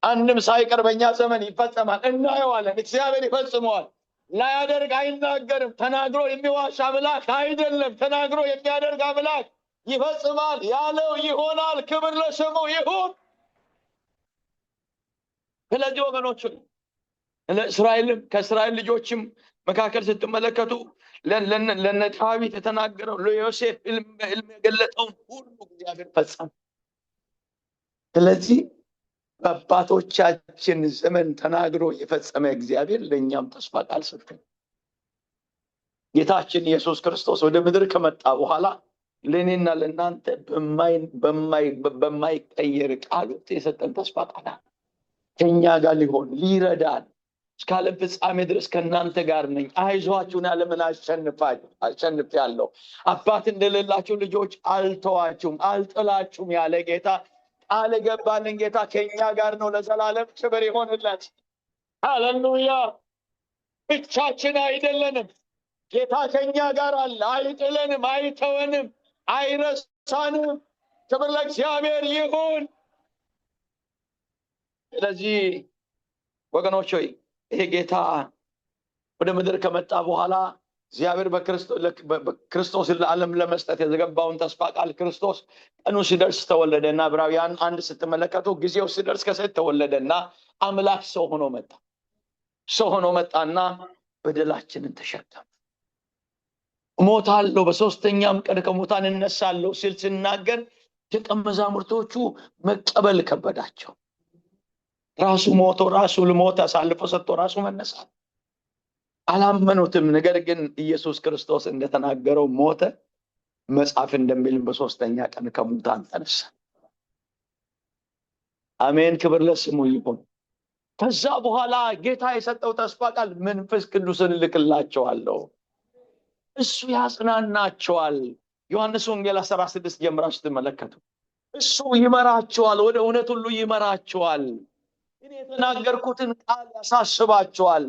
[SPEAKER 3] አንድም ሳይቀር በእኛ ዘመን ይፈጸማል። እናየዋለን። እግዚአብሔር ይፈጽመዋል። ላያደርግ አይናገርም። ተናግሮ የሚዋሽ አምላክ አይደለም። ተናግሮ የሚያደርግ አምላክ ይፈጽማል፣ ያለው ይሆናል። ክብር ለስሙ ይሁን። ስለዚህ ወገኖች ለእስራኤልም ከእስራኤል ልጆችም መካከል ስትመለከቱ ለነ ዳዊት የተናገረው ለዮሴፍ ሕልም የገለጠውን ሁሉ እግዚአብሔር ፈጸመ። ስለዚህ በአባቶቻችን ዘመን ተናግሮ የፈጸመ እግዚአብሔር ለእኛም ተስፋ ቃል ሰጠ። ጌታችን ኢየሱስ ክርስቶስ ወደ ምድር ከመጣ በኋላ ለእኔና ለእናንተ በማይቀየር ቃል የሰጠን ተስፋ ቃል ከእኛ ጋር ሊሆን ሊረዳን እስከ ዓለም ፍጻሜ ድረስ ከእናንተ ጋር ነኝ፣ አይዟችሁን፣ ዓለምን አሸንፌአለሁ፣ አባት እንደሌላችሁ ልጆች አልተዋችሁም፣ አልጥላችሁም ያለ ጌታ ቃል የገባልን ጌታ ከእኛ ጋር ነው። ለዘላለም ክብር ይሆንለት። ሃሌሉያ። ብቻችን አይደለንም። ጌታ ከእኛ ጋር አለ። አይጥለንም፣ አይተወንም፣ አይረሳንም። ክብር ለእግዚአብሔር ይሁን። ስለዚህ ወገኖች ሆይ ይሄ ጌታ ወደ ምድር ከመጣ በኋላ እግዚአብሔር በክርስቶስ ለዓለም ለመስጠት የዘገባውን ተስፋ ቃል ክርስቶስ ቀኑ ሲደርስ ተወለደና ዕብራውያን 1 ስትመለከቱ ጊዜው ሲደርስ ከሴት ተወለደና አምላክ ሰው ሆኖ መጣና በደላችንን ተሸከመ። እሞታለሁ በሶስተኛም ቀን ከሙታን እነሳለሁ ሲል ሲናገር ደቀ መዛሙርቶቹ መቀበል ከበዳቸው። ራሱ ሞቶ ራሱ ልሞት አሳልፎ ሰጥቶ ራሱ መነሳት አላመኑትም። ነገር ግን ኢየሱስ ክርስቶስ እንደተናገረው ሞተ፣ መጽሐፍ እንደሚልም በሶስተኛ ቀን ከሙታን ተነሳ። አሜን፣ ክብር ለስሙ ይሁን። ከዛ በኋላ ጌታ የሰጠው ተስፋ ቃል መንፈስ ቅዱስን እልክላቸዋለሁ፣ እሱ ያጽናናቸዋል። ዮሐንስ ወንጌል 16 ጀምራችሁ ትመለከቱ። እሱ ይመራቸዋል፣ ወደ እውነት ሁሉ ይመራቸዋል። እኔ የተናገርኩትን ቃል ያሳስባቸዋል፣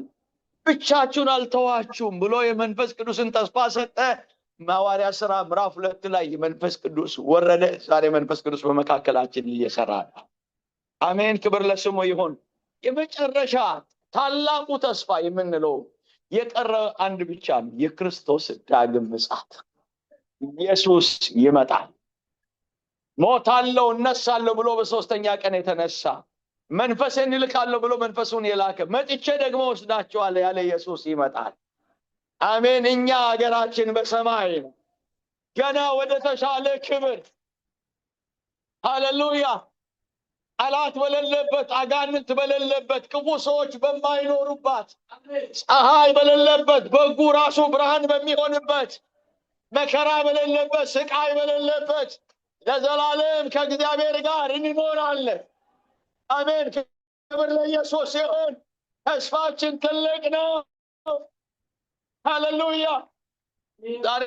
[SPEAKER 3] ብቻችሁን አልተዋችሁም ብሎ የመንፈስ ቅዱስን ተስፋ ሰጠ። ሐዋርያት ሥራ ምዕራፍ 2 ላይ የመንፈስ ቅዱስ ወረደ። ዛሬ መንፈስ ቅዱስ በመካከላችን እየሰራ ነው። አሜን፣ ክብር ለስሙ ይሁን። የመጨረሻ ታላቁ ተስፋ የምንለው የቀረ አንድ ብቻ ነው፣ የክርስቶስ ዳግም ምጽአት። ኢየሱስ ይመጣል። ሞታለሁ እነሳለሁ ብሎ በሶስተኛ ቀን የተነሳ መንፈስን ይልካለሁ ብሎ መንፈሱን የላከ መጥቼ ደግሞ ወስዳቸዋለሁ ያለ ኢየሱስ ይመጣል። አሜን። እኛ ሀገራችን በሰማይ ነው፣ ገና ወደ ተሻለ ክብር። ሃሌሉያ። ጠላት በሌለበት፣ አጋንንት በሌለበት፣ ክፉ ሰዎች በማይኖሩባት፣ ፀሐይ በሌለበት፣ በጉ ራሱ ብርሃን በሚሆንበት፣ መከራ በሌለበት፣ ስቃይ በሌለበት ለዘላለም ከእግዚአብሔር ጋር እንኖራለን። አሜን፣ ክብር ለኢየሱስ ይሁን። ተስፋችን ትልቅ ነው። ሃሌሉያ። ዛሬ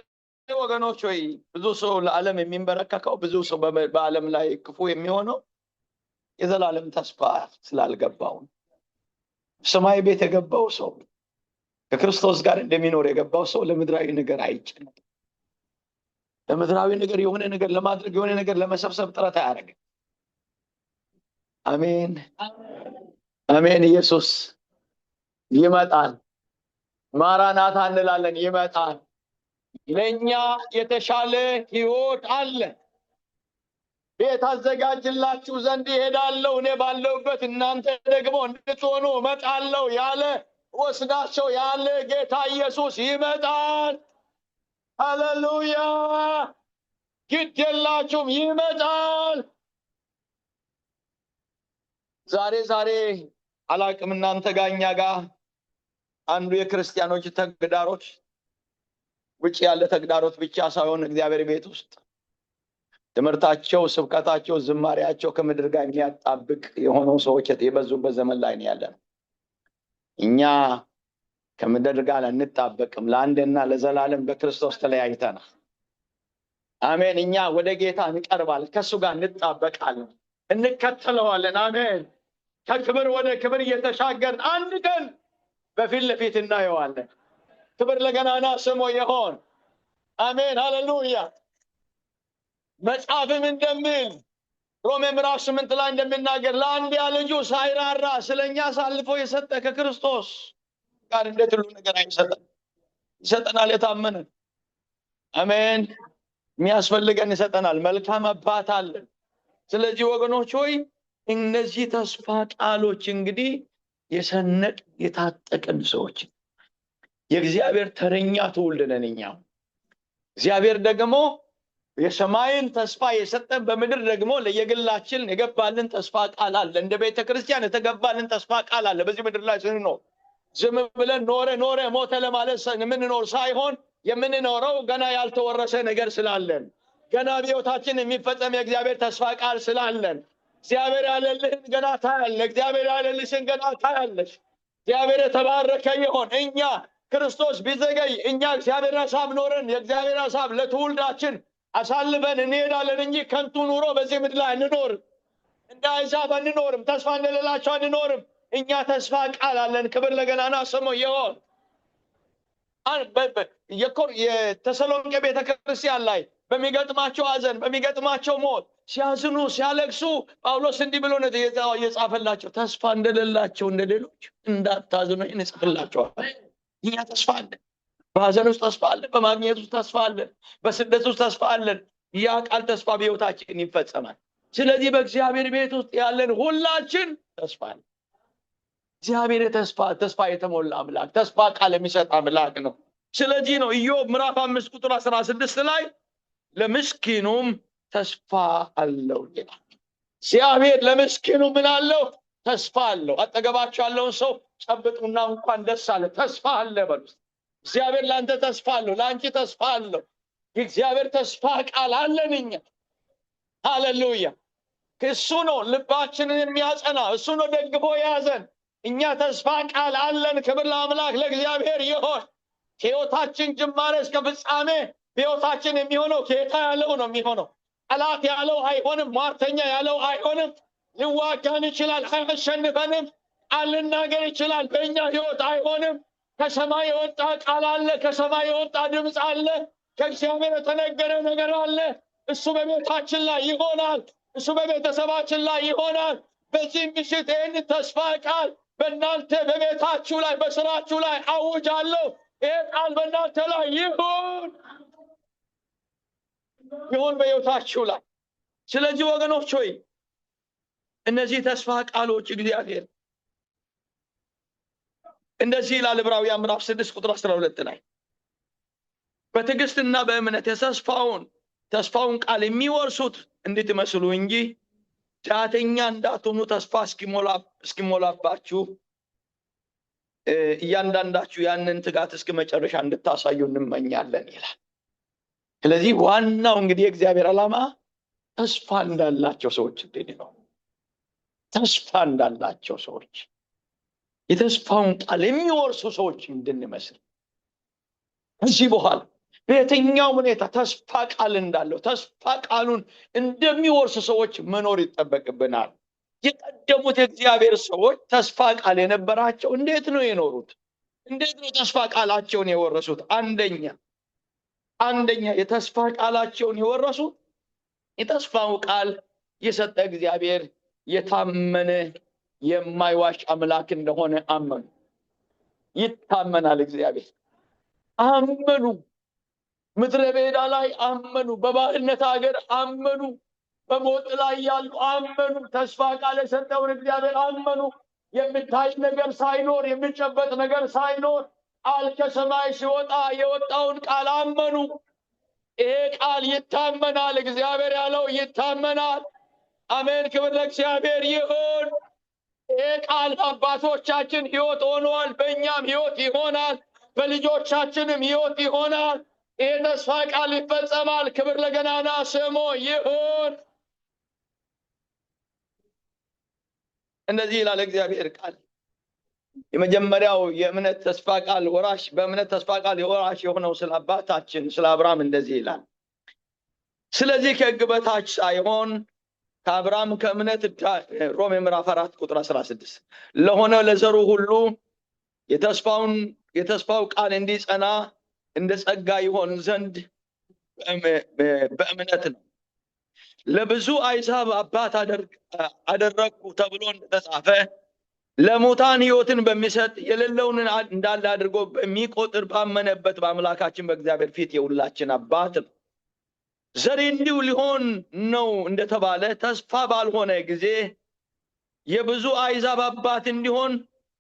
[SPEAKER 3] ወገኖች ሆይ ብዙ ሰው ለዓለም የሚንበረከከው፣ ብዙ ሰው በዓለም ላይ ክፉ የሚሆነው የዘላለም ተስፋ ስላልገባው። ሰማይ ቤት የገባው ሰው፣ ከክርስቶስ ጋር እንደሚኖር የገባው ሰው ለምድራዊ ነገር አይጨነቅም። ለምድራዊ ነገር የሆነ ነገር ለማድረግ የሆነ ነገር ለመሰብሰብ ጥረት አያደርግም። አሜን አሜን። ኢየሱስ ይመጣል። ማራናታ እንላለን። ይመጣል። ለኛ የተሻለ ሕይወት አለ። ቤት አዘጋጅላችሁ ዘንድ እሄዳለሁ፣ እኔ ባለሁበት እናንተ ደግሞ እንድትሆኑ እመጣለሁ ያለ ወስዳቸው ያለ ጌታ ኢየሱስ ይመጣል። ሃሌሉያ። ግድ የላችሁም፣ ይመጣል። ዛሬ አላቅም እናንተ ጋር እኛ ጋር አንዱ የክርስቲያኖች ተግዳሮት ውጭ ያለ ተግዳሮት ብቻ ሳይሆን እግዚአብሔር ቤት ውስጥ ትምህርታቸው፣ ስብከታቸው፣ ዝማሪያቸው ከምድር ጋር የሚያጣብቅ የሆነው ሰዎች የበዙበት ዘመን ላይ ነው ያለነው። እኛ ከምድር ጋር አንጣበቅም፣ ለአንድና ለዘላለም በክርስቶስ ተለያይተናል። አሜን። እኛ ወደ ጌታ እንቀርባለን፣ ከሱ ጋር እንጣበቃለን፣ እንከተለዋለን። አሜን። ከክብር ወደ ክብር እየተሻገርን አንድ ቀን በፊት ለፊት እናየዋለን። ክብር ለገናና ስሙ ይሁን። አሜን። ሃሌሉያ። መጽሐፍም እንደሚል ሮሜ ምዕራፍ 8 ላይ እንደሚናገር ለአንድያ ልጁ ሳይራራ ስለኛ አሳልፎ የሰጠ ከክርስቶስ ጋር እንዴት ሁሉ ነገር አይሰጠን? ይሰጠናል። የታመነ አሜን። የሚያስፈልገን ይሰጠናል። መልካም አባት አለን። ስለዚህ ወገኖች ሆይ እነዚህ ተስፋ ቃሎች እንግዲህ የሰነቅ የታጠቅን ሰዎች የእግዚአብሔር ተረኛ ትውልድ ነን እኛ። እግዚአብሔር ደግሞ የሰማይን ተስፋ የሰጠን በምድር ደግሞ ለየግላችን የገባልን ተስፋ ቃል አለ። እንደ ቤተክርስቲያን የተገባልን ተስፋ ቃል አለ። በዚህ ምድር ላይ ስንኖር ዝም ብለን ኖረ ሞተ ለማለት የምንኖር ሳይሆን የምንኖረው ገና ያልተወረሰ ነገር ስላለን፣ ገና በሕይወታችን የሚፈጸም የእግዚአብሔር ተስፋ ቃል ስላለን፣ እግዚአብሔር ያለልህን ገና ታያለህ፣ እግዚአብሔር ያለልሽን ገና ታያለሽ። እግዚአብሔር የተባረከ ይሆን። እኛ ክርስቶስ ቢዘገይ እኛ እግዚአብሔር ሐሳብ ኖረን የእግዚአብሔር ሐሳብ ለትውልዳችን አሳልፈን እንሄዳለን እንጂ ከንቱ ኑሮ በዚህ ምድር ላይ አንኖርም። እንደ አሕዛብ አንኖርም። ተስፋ እንደሌላቸው አንኖርም። እኛ ተስፋ ቃል አለን። ክብር ለገናና ስሙ ይሁን። የተሰሎንቄ ቤተክርስቲያን ላይ በሚገጥማቸው ሐዘን በሚገጥማቸው ሞት ሲያዝኑ ሲያለቅሱ ጳውሎስ እንዲህ ብሎ ነው የጻፈላቸው፣ ተስፋ እንደሌላቸው እንደሌሎች እንዳታዝኑ ይጽፍላቸዋል። እኛ ተስፋ አለን። በሐዘን ውስጥ ተስፋ አለን። በማግኘት ውስጥ ተስፋ አለን። በስደት ውስጥ ተስፋ አለን። ያ ቃል ተስፋ በሕይወታችን ይፈጸማል። ስለዚህ በእግዚአብሔር ቤት ውስጥ ያለን ሁላችን ተስፋ አለን። እግዚአብሔር ተስፋ የተሞላ አምላክ፣ ተስፋ ቃል የሚሰጥ አምላክ ነው። ስለዚህ ነው ኢዮብ ምዕራፍ 5 ቁጥር 16 ላይ ለምስኪኑም ተስፋ አለው ይላል። እግዚአብሔር ለምስኪኑ ምን አለው? ተስፋ አለው። አጠገባቸው ያለውን ሰው ጨብጡና እንኳን ደስ አለ ተስፋ አለ በሉት። እግዚአብሔር ለአንተ ተስፋ አለው፣ ለአንቺ ተስፋ አለው። የእግዚአብሔር ተስፋ ቃል አለን እኛ። ሃሌሉያ! እሱ ነው ልባችንን የሚያጸና፣ እሱ ነው ደግፎ የያዘን። እኛ ተስፋ ቃል አለን። ክብር ለአምላክ ለእግዚአብሔር ይሆን። ከሕይወታችን ጅማሬ እስከ ፍጻሜ በሕይወታችን የሚሆነው ጌታ ያለው ነው የሚሆነው። ጠላት ያለው አይሆንም። ሟርተኛ ያለው አይሆንም። ሊዋጋን ይችላል፣ አያሸንፈንም። ቃል ልናገር ይችላል፣ በእኛ ሕይወት አይሆንም። ከሰማይ የወጣ ቃል አለ። ከሰማይ የወጣ ድምፅ አለ። ከእግዚአብሔር የተነገረ ነገር አለ። እሱ በቤታችን ላይ ይሆናል። እሱ በቤተሰባችን ላይ ይሆናል። በዚህ ምሽት ይህን ተስፋ ቃል በእናንተ በቤታችሁ ላይ በስራችሁ ላይ አውጃለሁ። ይህ ቃል በእናንተ ላይ ይሁን በሕይወታችሁ ላይ። ስለዚህ ወገኖች ሆይ እነዚህ ተስፋ ቃሎች እግዚአብሔር እንደዚህ ይላል ዕብራውያን ምዕራፍ 6 ቁጥር 12 ላይ በትዕግስትና በእምነት ተስፋውን ቃል የሚወርሱት እንድትመስሉ እንጂ ዳተኛ እንዳትሆኑ ተስፋ እስኪሞላባችሁ እያንዳንዳችሁ ያንን ትጋት እስከ መጨረሻ እንድታሳዩ እንመኛለን ይላል። ስለዚህ ዋናው እንግዲህ የእግዚአብሔር ዓላማ ተስፋ እንዳላቸው ሰዎች ነው። ተስፋ እንዳላቸው ሰዎች የተስፋውን ቃል የሚወርሱ ሰዎች እንድንመስል ከዚህ በኋላ በየትኛው ሁኔታ ተስፋ ቃል እንዳለው ተስፋ ቃሉን እንደሚወርሱ ሰዎች መኖር ይጠበቅብናል። የቀደሙት የእግዚአብሔር ሰዎች ተስፋ ቃል የነበራቸው እንዴት ነው የኖሩት? እንዴት ነው ተስፋ ቃላቸውን የወረሱት? አንደኛ የተስፋ ቃላቸውን የወረሱት የተስፋው ቃል የሰጠ እግዚአብሔር የታመነ የማይዋሽ አምላክ እንደሆነ አመኑ። ይታመናል እግዚአብሔር። አመኑ። ምድረ በዳ ላይ አመኑ። በባርነት ሀገር አመኑ። በሞት ላይ ያሉ አመኑ። ተስፋ ቃል የሰጠውን እግዚአብሔር አመኑ። የሚታይ ነገር ሳይኖር የሚጨበጥ ነገር ሳይኖር ቃል ከሰማይ ሲወጣ የወጣውን ቃል አመኑ። ይሄ ቃል ይታመናል። እግዚአብሔር ያለው ይታመናል። አሜን። ክብር ለእግዚአብሔር ይሁን። ይሄ ቃል በአባቶቻችን ሕይወት ሆኗል። በእኛም ሕይወት ይሆናል። በልጆቻችንም ሕይወት ይሆናል። ይሄ ተስፋ ቃል ይፈጸማል። ክብር ለገናና ስሙ ይሁን። እንደዚህ ይላል እግዚአብሔር ቃል። የመጀመሪያው የእምነት ተስፋ ቃል ወራሽ በእምነት ተስፋ ቃል ወራሽ የሆነው ስለ አባታችን ስለ አብርሃም እንደዚህ ይላል። ስለዚህ ከሕግ በታች ሳይሆን ከአብርሃም ከእምነት ሮሜ ምዕራፍ 4 ቁጥር 16 ለሆነ ለዘሩ ሁሉ የተስፋው ቃል እንዲጸና እንደ ጸጋ ይሆን ዘንድ በእምነት ነው። ለብዙ አሕዛብ አባት አደረግኩ ተብሎ እንደተጻፈ ለሙታን ሕይወትን በሚሰጥ የሌለውን እንዳለ አድርጎ በሚቆጥር ባመነበት በአምላካችን በእግዚአብሔር ፊት የሁላችን አባት ነው። ዘሬ እንዲሁ ሊሆን ነው እንደተባለ ተስፋ ባልሆነ ጊዜ የብዙ አሕዛብ አባት እንዲሆን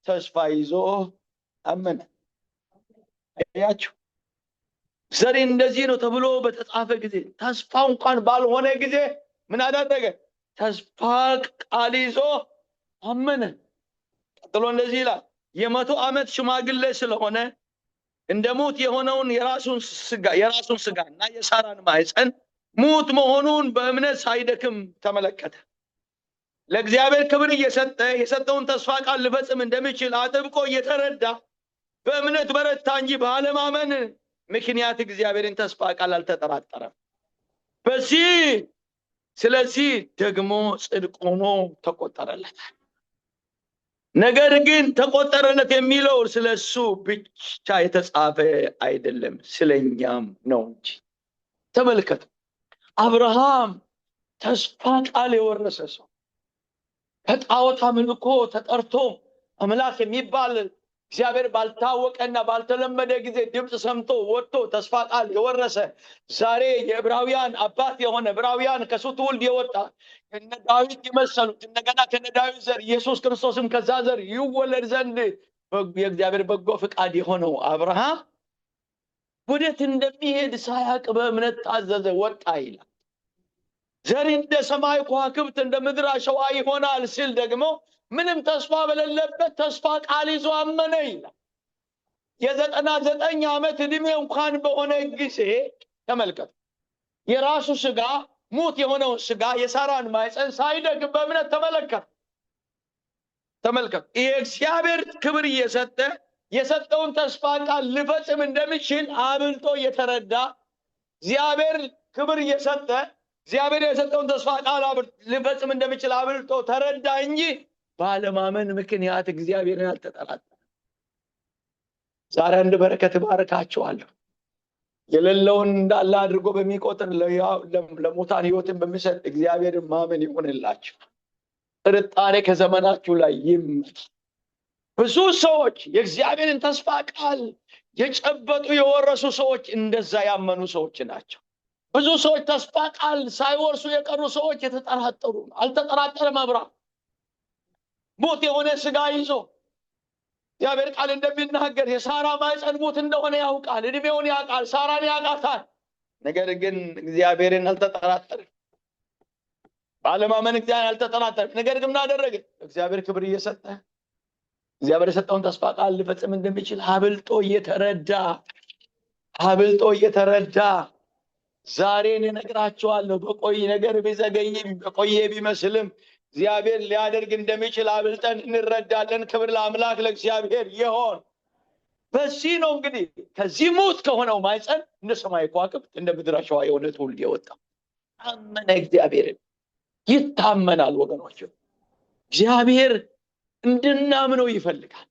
[SPEAKER 3] ተስፋ ይዞ አመነ። አያችሁ፣ ዘሬ እንደዚህ ነው ተብሎ በተጻፈ ጊዜ ተስፋው እንኳን ባልሆነ ጊዜ ምን አደረገ? ተስፋ ቃል ይዞ አመነ። ቀጥሎ እንደዚህ ይላል፣ የ100 ዓመት ሽማግሌ ስለሆነ እንደ ሙት የሆነውን የራሱን ስጋና የሳራን ማኅፀን ሙት መሆኑን በእምነት ሳይደክም ተመለከተ። ለእግዚአብሔር ክብር እየሰጠ የሰጠውን ተስፋ ቃል ሊፈጽም እንደሚችል አጥብቆ እየተረዳ በእምነት በረታ እንጂ ባለማመን ምክንያት እግዚአብሔርን ተስፋ ቃል አልተጠራጠረም። ስለዚህ ደግሞ ጽድቅ ሆኖ ተቆጠረለት። ነገር ግን ተቆጠረለት የሚለው ስለሱ ብቻ የተጻፈ አይደለም፣ ስለኛም ነው እንጂ። ተመልከቱ፣ አብርሃም ተስፋ ቃል የወረሰ ሰው፣ ከጣዖት አምልኮ ተጠርቶ አምላክ የሚባል እግዚአብሔር ባልታወቀና ባልተለመደ ጊዜ ድምፅ ሰምቶ ወጥቶ ተስፋ ቃል የወረሰ፣ ዛሬ የዕብራውያን አባት የሆነ ዕብራውያን ከሱ ትውልድ የወጣ ከነ ዳዊት የመሰሉት እንደገና ከነ ዳዊት ዘር ኢየሱስ ክርስቶስም ከዛ ዘር ይወለድ ዘንድ የእግዚአብሔር በጎ ፍቃድ የሆነው አብርሃም ወዴት እንደሚሄድ ሳያውቅ በእምነት ታዘዘ፣ ወጣ ይላል። ዘር እንደ ሰማይ ከዋክብት እንደ ምድር አሸዋ ይሆናል ሲል ደግሞ ምንም ተስፋ በሌለበት ተስፋ ቃል ይዞ አመነ ይላል። የ99 ዓመት ዕድሜ እንኳን በሆነ ጊዜ ተመልከቱ፣ የራሱ ስጋ ሙት የሆነውን ስጋ የሳራን ማኅፀን ሳይደክም በእምነት ተመልከቱ። ይሄ እግዚአብሔር ክብር እየሰጠ የሰጠውን ተስፋ ቃል ሊፈጽም እንደሚችል አብልጦ እየተረዳ እግዚአብሔር ክብር እየሰጠ እግዚአብሔር የሰጠውን ተስፋ ቃል ሊፈጽም እንደሚችል አብልጦ ተረዳ እንጂ ባለማመን ምክንያት እግዚአብሔርን አልተጠራጠረም። ዛሬ አንድ በረከት ባርካችኋለሁ። የሌለውን እንዳለ አድርጎ በሚቆጥር ለሙታን ሕይወትን በሚሰጥ እግዚአብሔር ማመን ይሆንላችሁ። ጥርጣሬ ከዘመናችሁ ላይ ይመጣ። ብዙ ሰዎች የእግዚአብሔርን ተስፋ ቃል የጨበጡ የወረሱ ሰዎች እንደዛ ያመኑ ሰዎች ናቸው። ብዙ ሰዎች ተስፋ ቃል ሳይወርሱ የቀሩ ሰዎች የተጠራጠሩ ነው። አልተጠራጠረም አብርሃም። ሙት የሆነ ስጋ ይዞ እግዚአብሔር ቃል እንደሚናገር የሳራ ማኅፀን ሙት እንደሆነ ያውቃል፣ እድሜውን ያውቃል፣ ሳራን ያውቃታል። ነገር ግን እግዚአብሔርን አልተጠራጠረም። ባለማመን እግዚአብሔር አልተጠራጠረም። ነገር ግን ምን አደረገ? እግዚአብሔር ክብር እየሰጠ እግዚአብሔር የሰጠውን ተስፋ ቃል ሊፈጽም እንደሚችል አብልጦ እየተረዳ ዛሬን እነግራችኋለሁ። በቆይ ነገር ቢዘገይም በቆየ ቢመስልም እግዚአብሔር ሊያደርግ እንደሚችል አብልጠን እንረዳለን። ክብር ለአምላክ ለእግዚአብሔር ይሆን። በዚህ ነው እንግዲህ ከዚህ ሙት ከሆነው ማኅፀን እንደ ሰማይ ከዋክብት እንደ ምድር አሸዋ የሆነ ትውልድ የወጣው። አመነ እግዚአብሔርን። ይታመናል ወገኖች። እግዚአብሔር እንድናምነው ይፈልጋል።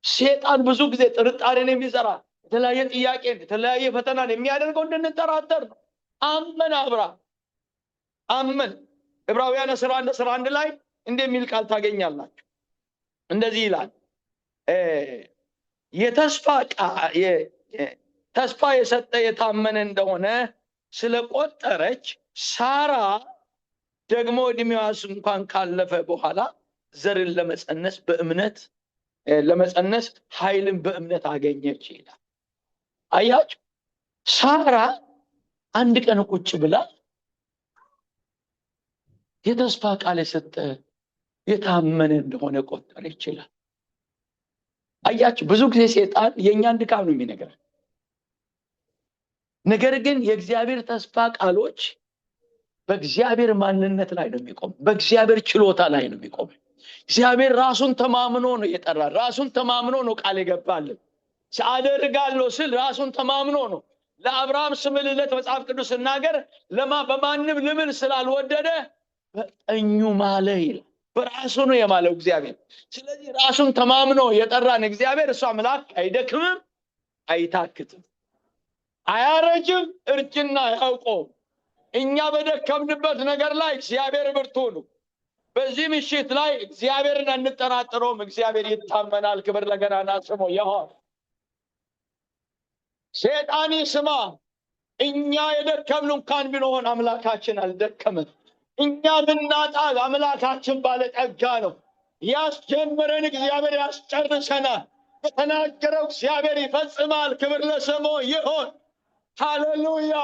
[SPEAKER 3] ሴጣን ብዙ ጊዜ ጥርጣሬን የሚዘራ የተለያየ ጥያቄን የተለያየ ፈተናን የሚያደርገው እንድንጠራጠር ነው። አመነ አብርሃም አመነ። ዕብራውያን 11 ላይ እንደሚል ቃል ታገኛላችሁ። እንደዚህ ይላል፣ ተስፋ የሰጠ የታመነ እንደሆነ ስለቆጠረች ሳራ ደግሞ ዕድሜዋ እንኳን ካለፈ በኋላ ዘርን ለመጸነስ ኃይልን በእምነት አገኘች ይላል። አያችሁ፣ ሳራ አንድ ቀን ቁጭ ብላ የተስፋ ቃል የሰጠ የታመነ እንደሆነ ቆጠረ ይችላል። አያችሁ፣ ብዙ ጊዜ ሴጣን የእኛን ድካም ነው የሚነግረን። ነገር ግን የእግዚአብሔር ተስፋ ቃሎች በእግዚአብሔር ማንነት ላይ ነው የሚቆም፣ በእግዚአብሔር ችሎታ ላይ ነው የሚቆም። እግዚአብሔር ራሱን ተማምኖ ነው የጠራ፣ ራሱን ተማምኖ ነው ቃል የገባልን። አደርጋለሁ ስል ራሱን ተማምኖ ነው። ለአብርሃም ስምልለት መጽሐፍ ቅዱስ ሲናገር በማንም ልምል ስላልወደደ በቀኙ ማለ ይላል። በራሱ ነው የማለው እግዚአብሔር። ስለዚህ ራሱን ተማምኖ የጠራን እግዚአብሔር እሱ አምላክ አይደክምም፣ አይታክትም፣ አያረጅም፣ እርጅና አያውቀውም። እኛ በደከምንበት ነገር ላይ እግዚአብሔር ብርቱ ነው። በዚህ ምሽት ላይ እግዚአብሔርን አንጠራጠረውም። እግዚአብሔር ይታመናል። ክብር ለገናና ስሙ ይሁን። ሴጣን ይስማ፣ እኛ የደከምን እንኳን ቢሆን አምላካችን አልደከመም። እኛ ብናጣ አምላካችን ባለጠጋ ነው። ያስጀመረን እግዚአብሔር ያስጨርሰናል። የተናገረው እግዚአብሔር ይፈጽማል። ክብር ለስሙ ይሁን። ሃሌሉያ።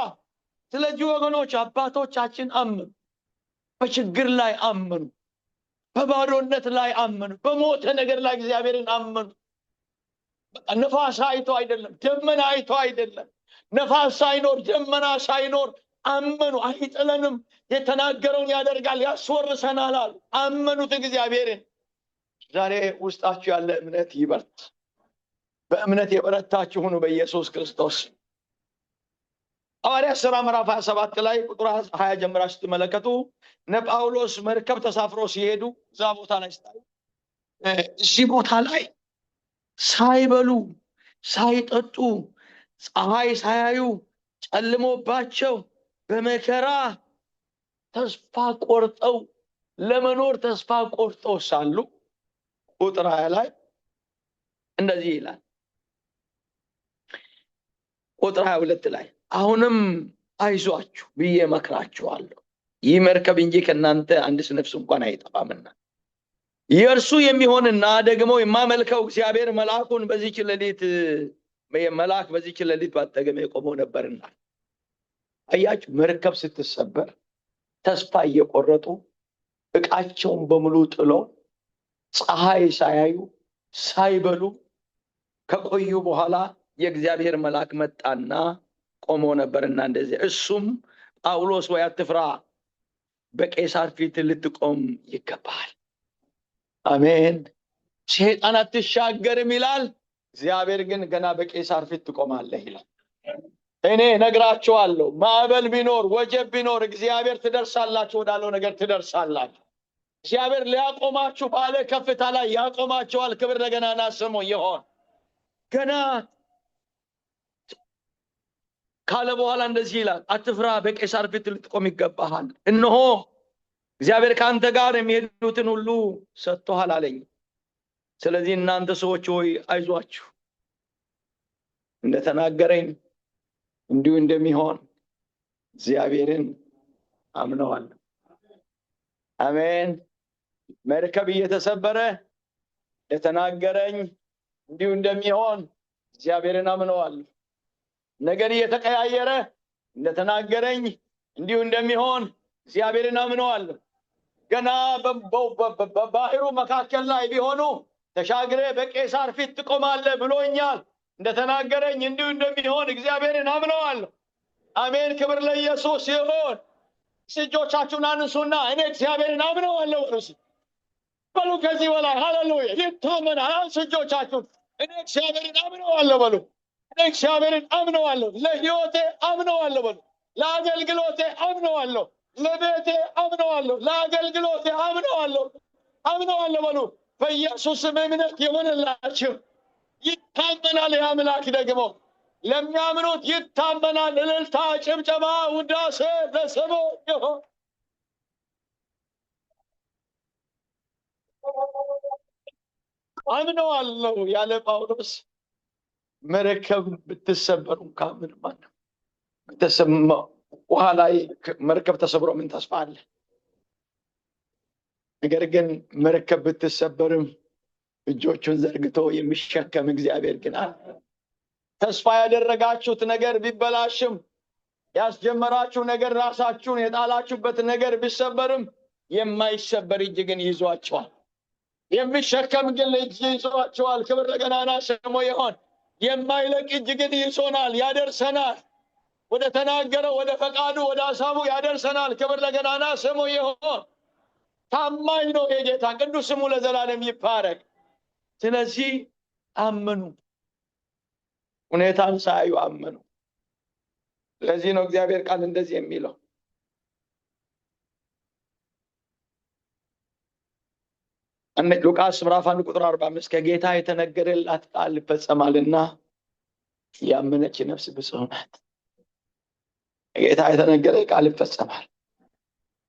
[SPEAKER 3] ስለዚህ ወገኖች አባቶቻችን አመኑ። በችግር ላይ አመኑ። በባዶነት ላይ አመኑ። በሞተ ነገር ላይ እግዚአብሔርን አመኑ። ነፋስ አይቶ አይደለም፣ ደመና አይቶ አይደለም፣ ነፋስ ሳይኖር ደመና ሳይኖር አመኑ። አይጥለንም፣ የተናገረውን ያደርጋል፣ ያስወርሰናል አሉ። አመኑት እግዚአብሔርን። ዛሬ ውስጣችሁ ያለ እምነት ይበርታ። በእምነት የበረታችሁ ሁኑ በኢየሱስ ክርስቶስ። ሐዋርያት ሥራ ምዕራፍ 27 ላይ ቁጥር 20 ጀምራችሁ ስትመለከቱ ጳውሎስ መርከብ ተሳፍሮ ሲሄዱ እዛ ቦታ ላይ ስታዩ እዚህ ቦታ ላይ ሳይበሉ ሳይጠጡ ፀሐይ ሳያዩ ጨልሞባቸው በመከራ ተስፋ ቆርጠው ለመኖር ተስፋ ቆርጠው ሳሉ ቁጥር 20 ላይ እንደዚህ ይላል። ቁጥር 22 ላይ አሁንም አይዟችሁ ብዬ መክራችኋለሁ፣ ይህ መርከብ እንጂ ከእናንተ አንድስ ነፍስ እንኳን አይጠፋምና የእርሱ የሚሆንና ደግሞ የማመልከው እግዚአብሔር መልአክ በዚህች ሌሊት ባጠገሜ ቆሞ ነበርና። አያችሁ፣ መርከብ ስትሰበር ተስፋ እየቆረጡ ዕቃቸውን በሙሉ ጥለው ፀሐይ ሳያዩ ሳይበሉ ከቆዩ በኋላ የእግዚአብሔር መልአክ መጣና ቆሞ ነበርና እንደዚህ እሱም ጳውሎስ ወይ አትፍራ፣ በቄሳር ፊት ልትቆም ይገባል። አሜን። ሰይጣን አትሻገርም ይላል፣ እግዚአብሔር ግን ገና በቄሳር ፊት ትቆማለህ ይላል። እኔ ነግራችኋለሁ፣ ማዕበል ቢኖር ወጀብ ቢኖር እግዚአብሔር ትደርሳላችሁ ወዳለው ነገር ትደርሳላችሁ። እግዚአብሔር ሊያቆማችሁ ባለ ከፍታ ላይ ያቆማችኋል። ክብር ለገናና ስሙ ይሁን። ገና ካለ በኋላ እንደዚህ ይላል፣ አትፍራ፣ በቄሳር ፊት ልትቆም ይገባሃል። እነሆ እግዚአብሔር ከአንተ ጋር የሚሄዱትን ሁሉ ሰጥቶሃል አለኝ። ስለዚህ እናንተ ሰዎች ሆይ አይዟችሁ፣ እንደተናገረኝ እንዲሁ እንደሚሆን እግዚአብሔርን አምነዋለሁ። አሜን። መርከብ እየተሰበረ እንደተናገረኝ እንዲሁ እንደሚሆን እግዚአብሔርን አምነዋለሁ። ነገር እየተቀያየረ እንደተናገረኝ እንዲሁ እንደሚሆን እግዚአብሔርን አምነዋለሁ። ገና በባህሩ መካከል ላይ ቢሆኑ ተሻግሬ በቄሳር ፊት ትቆማለህ ብሎኛል። እንደተናገረኝ እንዲሁ እንደሚሆን እግዚአብሔርን አምነዋለሁ። አሜን። ክብር ለኢየሱስ ይሁን። እጆቻችሁን አንሱና እኔ እግዚአብሔርን አምነዋለሁ በሉ። ከዚህ በላይ ሃሌሉያ ይታመናል። አንሱ እጆቻችሁን። እኔ እግዚአብሔርን አምነዋለሁ በሉ። እኔ እግዚአብሔርን አምነዋለሁ፣ ለሕይወቴ አምነዋለሁ በሉ። ለአገልግሎቴ አምነዋለሁ፣ ለቤቴ አምነዋለሁ፣ ለአገልግሎቴ አምነዋለሁ በሉ። በኢየሱስ ስም እምነት ይሆንላችሁ። ይታመናል። የአምላክ ደግሞ ለሚያምኑት ይታመናል። እልልታ፣ ጭብጨባ፣ ውዳሴ ለስሙ ይሁን። አምነዋለሁ ያለ ጳውሎስ መርከብ ብትሰበር እንኳን ምንም ማለት ውሃ ላይ መርከብ ተሰብሮ ምን ተስፋ አለ? ነገር ግን መርከብ ብትሰበርም እጆቹን ዘርግቶ የሚሸከም እግዚአብሔር ግን አለ። ተስፋ ያደረጋችሁት ነገር ቢበላሽም፣ ያስጀመራችሁ ነገር ራሳችሁን የጣላችሁበት ነገር ቢሰበርም የማይሰበር እጅ ግን ይዟቸዋል። የሚሸከም ግን እጅ ይዟቸዋል። ክብር ለገናና ስሙ ይሁን። የማይለቅ እጅ ግን ይዞናል፣ ያደርሰናል። ወደ ተናገረው ወደ ፈቃዱ ወደ ሐሳቡ ያደርሰናል። ክብር ለገናና ስሙ ይሁን። ታማኝ ነው የጌታ ቅዱስ ስሙ ለዘላለም ይባረክ። ስለዚህ አመኑ፣ ሁኔታን ሳያዩ አመኑ። ስለዚህ ነው እግዚአብሔር ቃል እንደዚህ የሚለው ሉቃስ ምዕራፍ 1 ቁጥር 45 ከጌታ የተነገረላት ቃል ይፈጸማልና ያመነች ነፍስ ብፁዕ ናት። ከጌታ የተነገረ ቃል ይፈጸማል።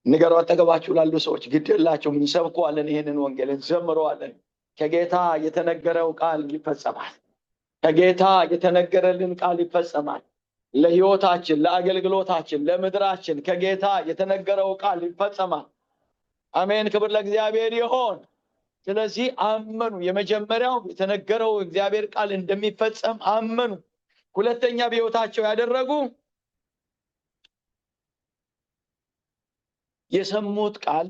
[SPEAKER 3] ንገሩ አጠገባችሁ ላሉ ሰዎች፣ ግድ የላችሁም፣ እንሰብከዋለን፣ ይህንን ወንጌል እንዘምረዋለን። ከጌታ የተነገረው ቃል ይፈጸማል። ከጌታ የተነገረልን ቃል ይፈጸማል። ለህይወታችን፣ ለአገልግሎታችን፣ ለምድራችን ከጌታ የተነገረው ቃል ይፈጸማል። አሜን። ክብር ለእግዚአብሔር ይሁን። ስለዚህ አመኑ። የመጀመሪያው የተነገረው እግዚአብሔር ቃል እንደሚፈጸም አመኑ። ሁለተኛ በህይወታቸው ያደረጉ የሰሙት ቃል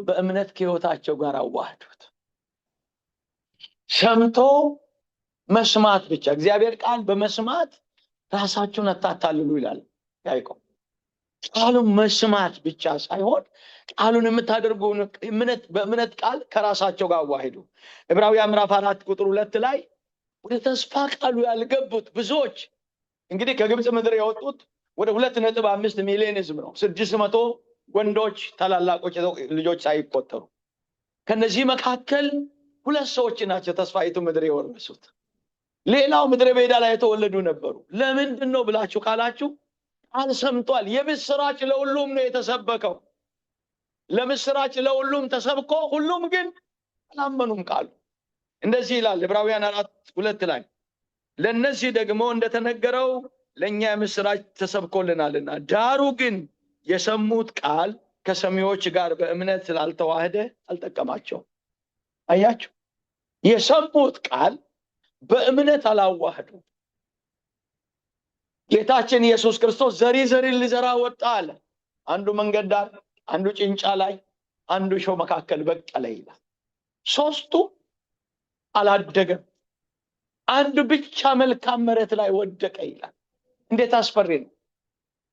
[SPEAKER 3] በእምነት ከህይወታቸው ጋር አዋህዱት። ሰምቶ መስማት ብቻ። እግዚአብሔር ቃል በመስማት ራሳችሁን አታታልሉ ይላል ያዕቆብ። ቃሉን መስማት ብቻ ሳይሆን ቃሉን የምታደርጉ በእምነት ቃል ከራሳቸው ጋር አዋህዱ። ዕብራውያን ምዕራፍ 4 ቁጥር 2 ላይ ወደ ተስፋ ቃሉ ያልገቡት ብዙዎች እንግዲህ ከግብፅ ምድር የወጡት ወደ 2.5 ሚሊዮን ህዝብ ነው። 600 ወንዶች ታላላቆች ልጆች ሳይቆጠሩ ከነዚህ መካከል 2 ሰዎች ናቸው ተስፋይቱ ምድር የወረሱት። ሌላው ምድረ በዳ ላይ የተወለዱ ነበሩ። ለምንድን ነው ብላችሁ ካላችሁ ቃል ሰምቷል። የምስራች ለሁሉም ነው የተሰበከው። ለምስራች ለሁሉም ተሰብኮ ሁሉም ግን አላመኑም ቃሉ። እንደዚህ ይላል ዕብራውያን 4:2 ላይ ለነዚህ ደግሞ እንደተነገረው ለኛ የምስራች ተሰብኮልናልና ዳሩ ግን የሰሙት ቃል ከሰሚዎች ጋር በእምነት ስላልተዋህደ አልጠቀማቸውም። አያችሁ፣ የሰሙት ቃል በእምነት አላዋህዱ። ጌታችን ኢየሱስ ክርስቶስ ዘሪን ሊዘራ ወጣ አለ። አንዱ መንገድ ዳር፣ አንዱ ጭንጫ ላይ፣ አንዱ ሾህ መካከል በቀለ ይላል። ሶስቱ አላደገም። አንዱ ብቻ መልካም መሬት ላይ ወደቀ ይላል። እንዴት አስፈሪ ነው!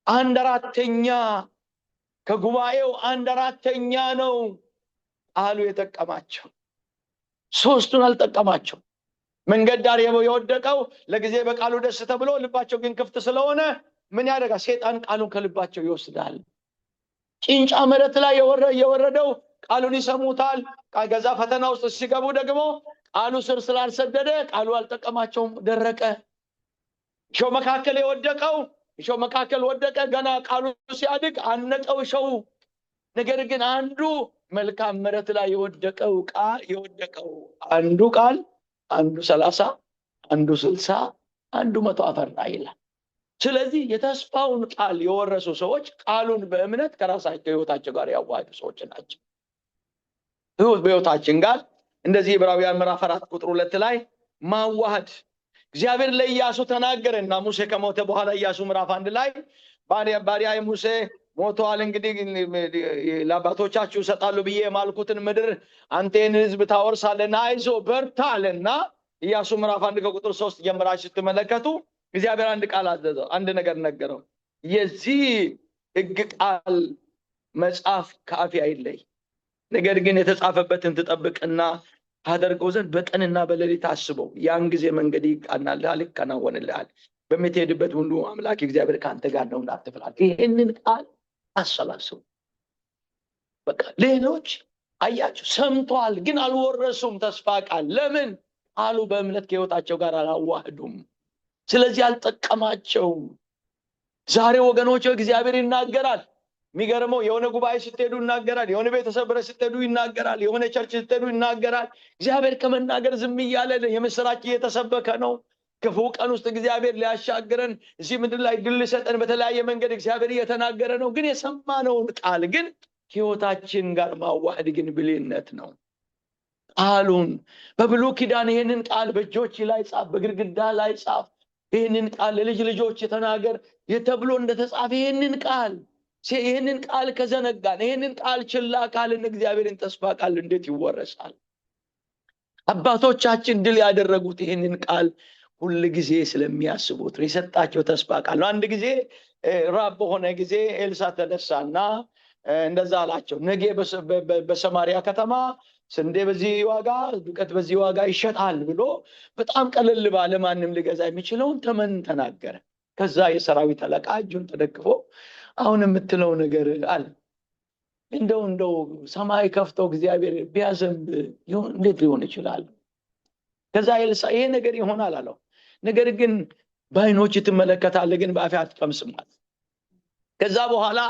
[SPEAKER 3] 1/4 ከጉባኤው 1/4 ነው ቃሉ የጠቀማቸው። ሶስቱን አልጠቀማቸው። መንገድ ዳር የወደቀው ለጊዜ በቃሉ ደስ ተብሎ ልባቸው ግን ክፍት ስለሆነ ምን ያደርጋል? ሰይጣን ቃሉን ከልባቸው ይወስዳል። ጭንጫ መሬት ላይ የወረደው ቃሉን ይሰሙታል። ከዛ ፈተና ውስጥ ሲገቡ ደግሞ ቃሉ ስር ስላልሰደደ ቃሉ አልጠቀማቸውም፣ ደረቀ። ሾህ መካከል የወደቀው ሾህ መካከል ወደቀ። ገና ቃሉ ሲያድግ አነቀው ሾው። ነገር ግን አንዱ መልካም መሬት ላይ የወደቀው አንዱ ቃል አንዱ 30 አንዱ 60 አንዱ 100 አፈራ ይላል። ስለዚህ የተስፋውን ቃል የወረሱ ሰዎች ቃሉን በእምነት ከራሳቸው ህይወታቸው ጋር ያዋሃዱ ሰዎች ናቸው። በህይወታችን ጋር እንደዚህ ዕብራውያን ምዕራፍ 4 ቁጥር 2 ላይ ማዋሃድ እግዚአብሔር ለኢያሱ ተናገረና ሙሴ ከሞተ በኋላ ኢያሱ ምዕራፍ 1 ላይ ባሪያዬ ሙሴ ሞቷል፣ እንግዲህ ለአባቶቻችሁ እሰጣለሁ ብዬ የማልኩትን ምድር አንተን ህዝብ ታወርሳለና አይዞ በርታ አለና ኢያሱ ምዕራፍ 1 ከቁጥር 3 ጀምራችሁ ስትመለከቱ እግዚአብሔር አንድ ቃል አዘዘው፣ አንድ ነገር ነገረው። የዚህ ህግ ቃል መጽሐፍ ከአፌ አይለይ፣ ነገር ግን የተጻፈበትን ትጠብቅና ታደርገው ዘንድ በቀንና በሌሊት አስበው፣ ያን ጊዜ መንገድ ይቃናልሃል፣ ይከናወንልሃል። በምትሄድበት ሁሉ አምላክ እግዚአብሔር ከአንተ ጋር ነውና አትፍራ። ይህንን ቃል አሰላስቡ። በቃ ሌሎች አያችሁ ሰምቷል፣ ግን አልወረሱም ተስፋ ቃል። ለምን? ቃሉ በእምነት ከህይወታቸው ጋር አላዋህዱም። ስለዚህ አልጠቀማቸውም። ዛሬ ወገኖች እግዚአብሔር ይናገራል። የሚገርመው የሆነ ጉባኤ ስትሄዱ ይናገራል፣ የሆነ ቤተሰብ ስትሄዱ ይናገራል፣ የሆነ ቸርች ስትሄዱ ይናገራል። እግዚአብሔር ከመናገር ዝም እያለ የምስራች እየተሰበከ ነው። ክፉ ቀን ውስጥ እግዚአብሔር ሊያሻግረን እዚህ ምድር ላይ ድል ሊሰጠን በተለያየ መንገድ እግዚአብሔር እየተናገረ ነው። ግን የሰማነውን ቃል ግን ህይወታችን ጋር ማዋሃድ ግን ብልህነት ነው። ቃሉን በብሉይ ኪዳን ይህንን ቃል በእጆች ላይ ጻፍ፣ በግድግዳ ላይ ጻፍ፣ ይህንን ቃል ለልጅ ልጆች ተናገር ተብሎ እንደተጻፈ ይህንን ቃል ከዘነጋን፣ ይህንን ቃል ችላ ካልን እግዚአብሔርን ተስፋ ቃል እንዴት ይወረሳል? አባቶቻችን ድል ያደረጉት ይህንን ቃል ሁል ጊዜ ስለሚያስቡት ነው። የሰጣቸው ተስፋ ቃል ነው። አንድ ጊዜ ራብ በሆነ ጊዜ ኤልሳ ተነሳና እንደዛ አላቸው፣ ነገ በሰማሪያ ከተማ ስንዴ በዚህ ዋጋ፣ ዱቄት በዚህ ዋጋ ይሸጣል ብሎ በጣም ቀለል ባለ ማንም ሊገዛ የሚችለውን ተመን ተናገረ። ከዛ የሰራዊት አለቃ እጁን ተደግፎ አሁን የምትለው ነገር አለ፣ እንደው ሰማይ ከፍቶ እግዚአብሔር ቢያዘንብ እንዴት ሊሆን ይችላል? ከዛ ኤልሳ ይሄ ነገር ይሆናል አለው። ነገር ግን በዓይኖች ትመለከታለህ፣ ግን በአፍህ አትቀምስም። ከዛ በኋላ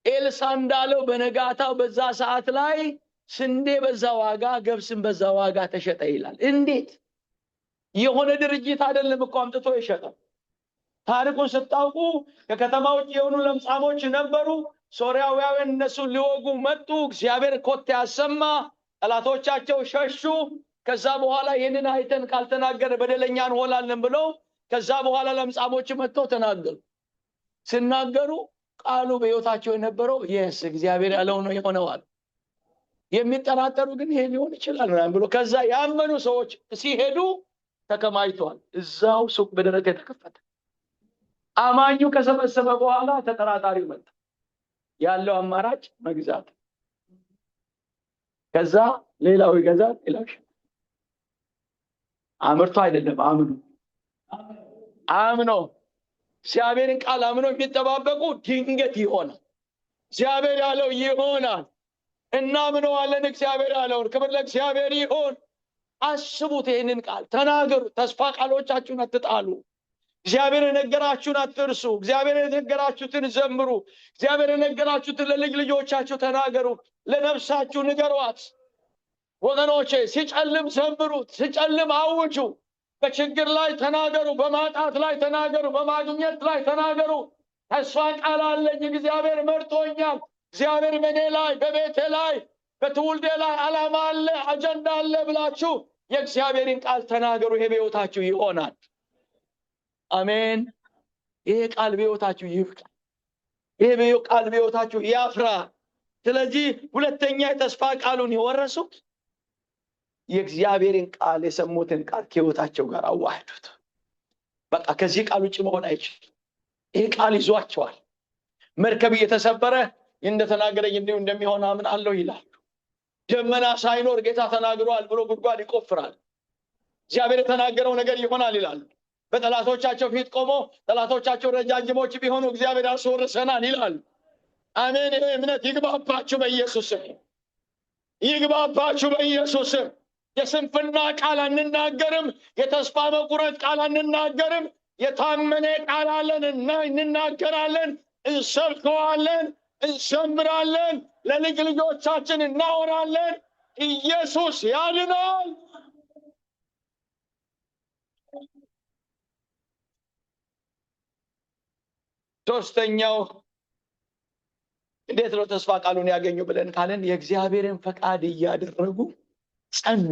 [SPEAKER 3] ኤልሳ እንዳለው በነጋታው በዛ ሰዓት ላይ ስንዴ በዛ ዋጋ፣ ገብስም በዛ ዋጋ ተሸጠ ይላል። እንዴት? የሆነ ድርጅት አይደለም እኮ አምጥቶ የሸጠው፣ ታሪኩን ስታውቁ ከከተማዎች የሆኑ ለምጻሞች ነበሩ። ሶርያውያን እነሱን ሊወጉ መጡ። እግዚአብሔር ኮቴ ያሰማ፣ ጠላቶቻቸው ሸሹ። ከዛ በኋላ ይህንን አይተን ካልተናገረ በደለኛ እንሆናለን ብለው ከዛ በኋላ ለምጻሞች መጥተው ተናገሩ። ሲናገሩ ቃሉ በሕይወታቸው የነበረው የስ እግዚአብሔር ያለው ነው የሆነዋል። የሚጠራጠሩ ግን ይሄ ሊሆን ይችላል ምናምን ብሎ ከዛ ያመኑ ሰዎች ሲሄዱ ተከማይተዋል። እዛው ሱቅ በደረቅ የተከፈተ አማኙ ከሰበሰበ በኋላ ተጠራጣሪው መጣ። ያለው አማራጭ መግዛት፣ ከዛ ሌላው ይገዛል። ሌላው አምርቶ አይደለም አምኖ እግዚአብሔርን ቃል አምኖ የሚጠባበቁ ድንገት ይሆናል። እግዚአብሔር ያለው ይሆናል። እናምነዋለን። እግዚአብሔር ያለውን ክብር ለእግዚአብሔር ይሁን። አስቡት፣ ይህንን ቃል ተናገሩ። ተስፋ ቃሎቻችሁን አትጣሉ። እግዚአብሔር የነገራችሁን አትርሱ። እግዚአብሔር የነገራችሁትን ዘምሩ። እግዚአብሔር የነገራችሁትን ለልጅ ልጆቻችሁ ተናገሩ። ለነፍሳችሁ ንገሯት። ወገኖቼ ሲጨልም ዘምሩት፣ ሲጨልም አውጁ። በችግር ላይ ተናገሩ፣ በማጣት ላይ ተናገሩ፣ በማግኘት ላይ ተናገሩ። ተስፋ ቃል አለኝ፣ እግዚአብሔር መርጦኛል፣ እግዚአብሔር በእኔ ላይ በቤቴ ላይ በትውልዴ ላይ ዓላማ አለ፣ አጀንዳ አለ ብላችሁ የእግዚአብሔርን ቃል ተናገሩ። ይሄ በሕይወታችሁ ይሆናል። አሜን። ይሄ ቃል በሕይወታችሁ ይብቃ። ይሄ ቃል በሕይወታችሁ ያፍራ። ስለዚህ ሁለተኛ የተስፋ ቃሉን የወረሱት የእግዚአብሔርን ቃል የሰሙትን ቃል ከሕይወታቸው ጋር አዋህዱት። በቃ ከዚህ ቃል ውጭ መሆን አይችልም። ይሄ ቃል ይዟቸዋል። መርከብ እየተሰበረ እንደተናገረኝ እንዲሁ እንደሚሆን አምናለሁ ይላሉ። ደመና ሳይኖር ጌታ ተናግሯል ብሎ ጉድጓድ ይቆፍራል። እግዚአብሔር የተናገረው ነገር ይሆናል ይላሉ። በጠላቶቻቸው ፊት ቆሞ ጠላቶቻቸው ረጃጅሞች ቢሆኑ እግዚአብሔር ያስወርሰናል ይላሉ። አሜን። ይሄ እምነት ይግባባችሁ በኢየሱስ ስም፣ ይግባባችሁ በኢየሱስ ስም። የስንፍና ቃል አንናገርም። የተስፋ መቁረጥ ቃል አንናገርም። የታመነ ቃል አለን እና እንናገራለን፣ እንሰብከዋለን፣ እንሰምራለን፣ ለልጅ ልጆቻችን እናወራለን። ኢየሱስ ያድናል። ሶስተኛው እንዴት ነው ተስፋ ቃሉን ያገኙ ብለን ካለን የእግዚአብሔርን ፈቃድ እያደረጉ ጸኑ።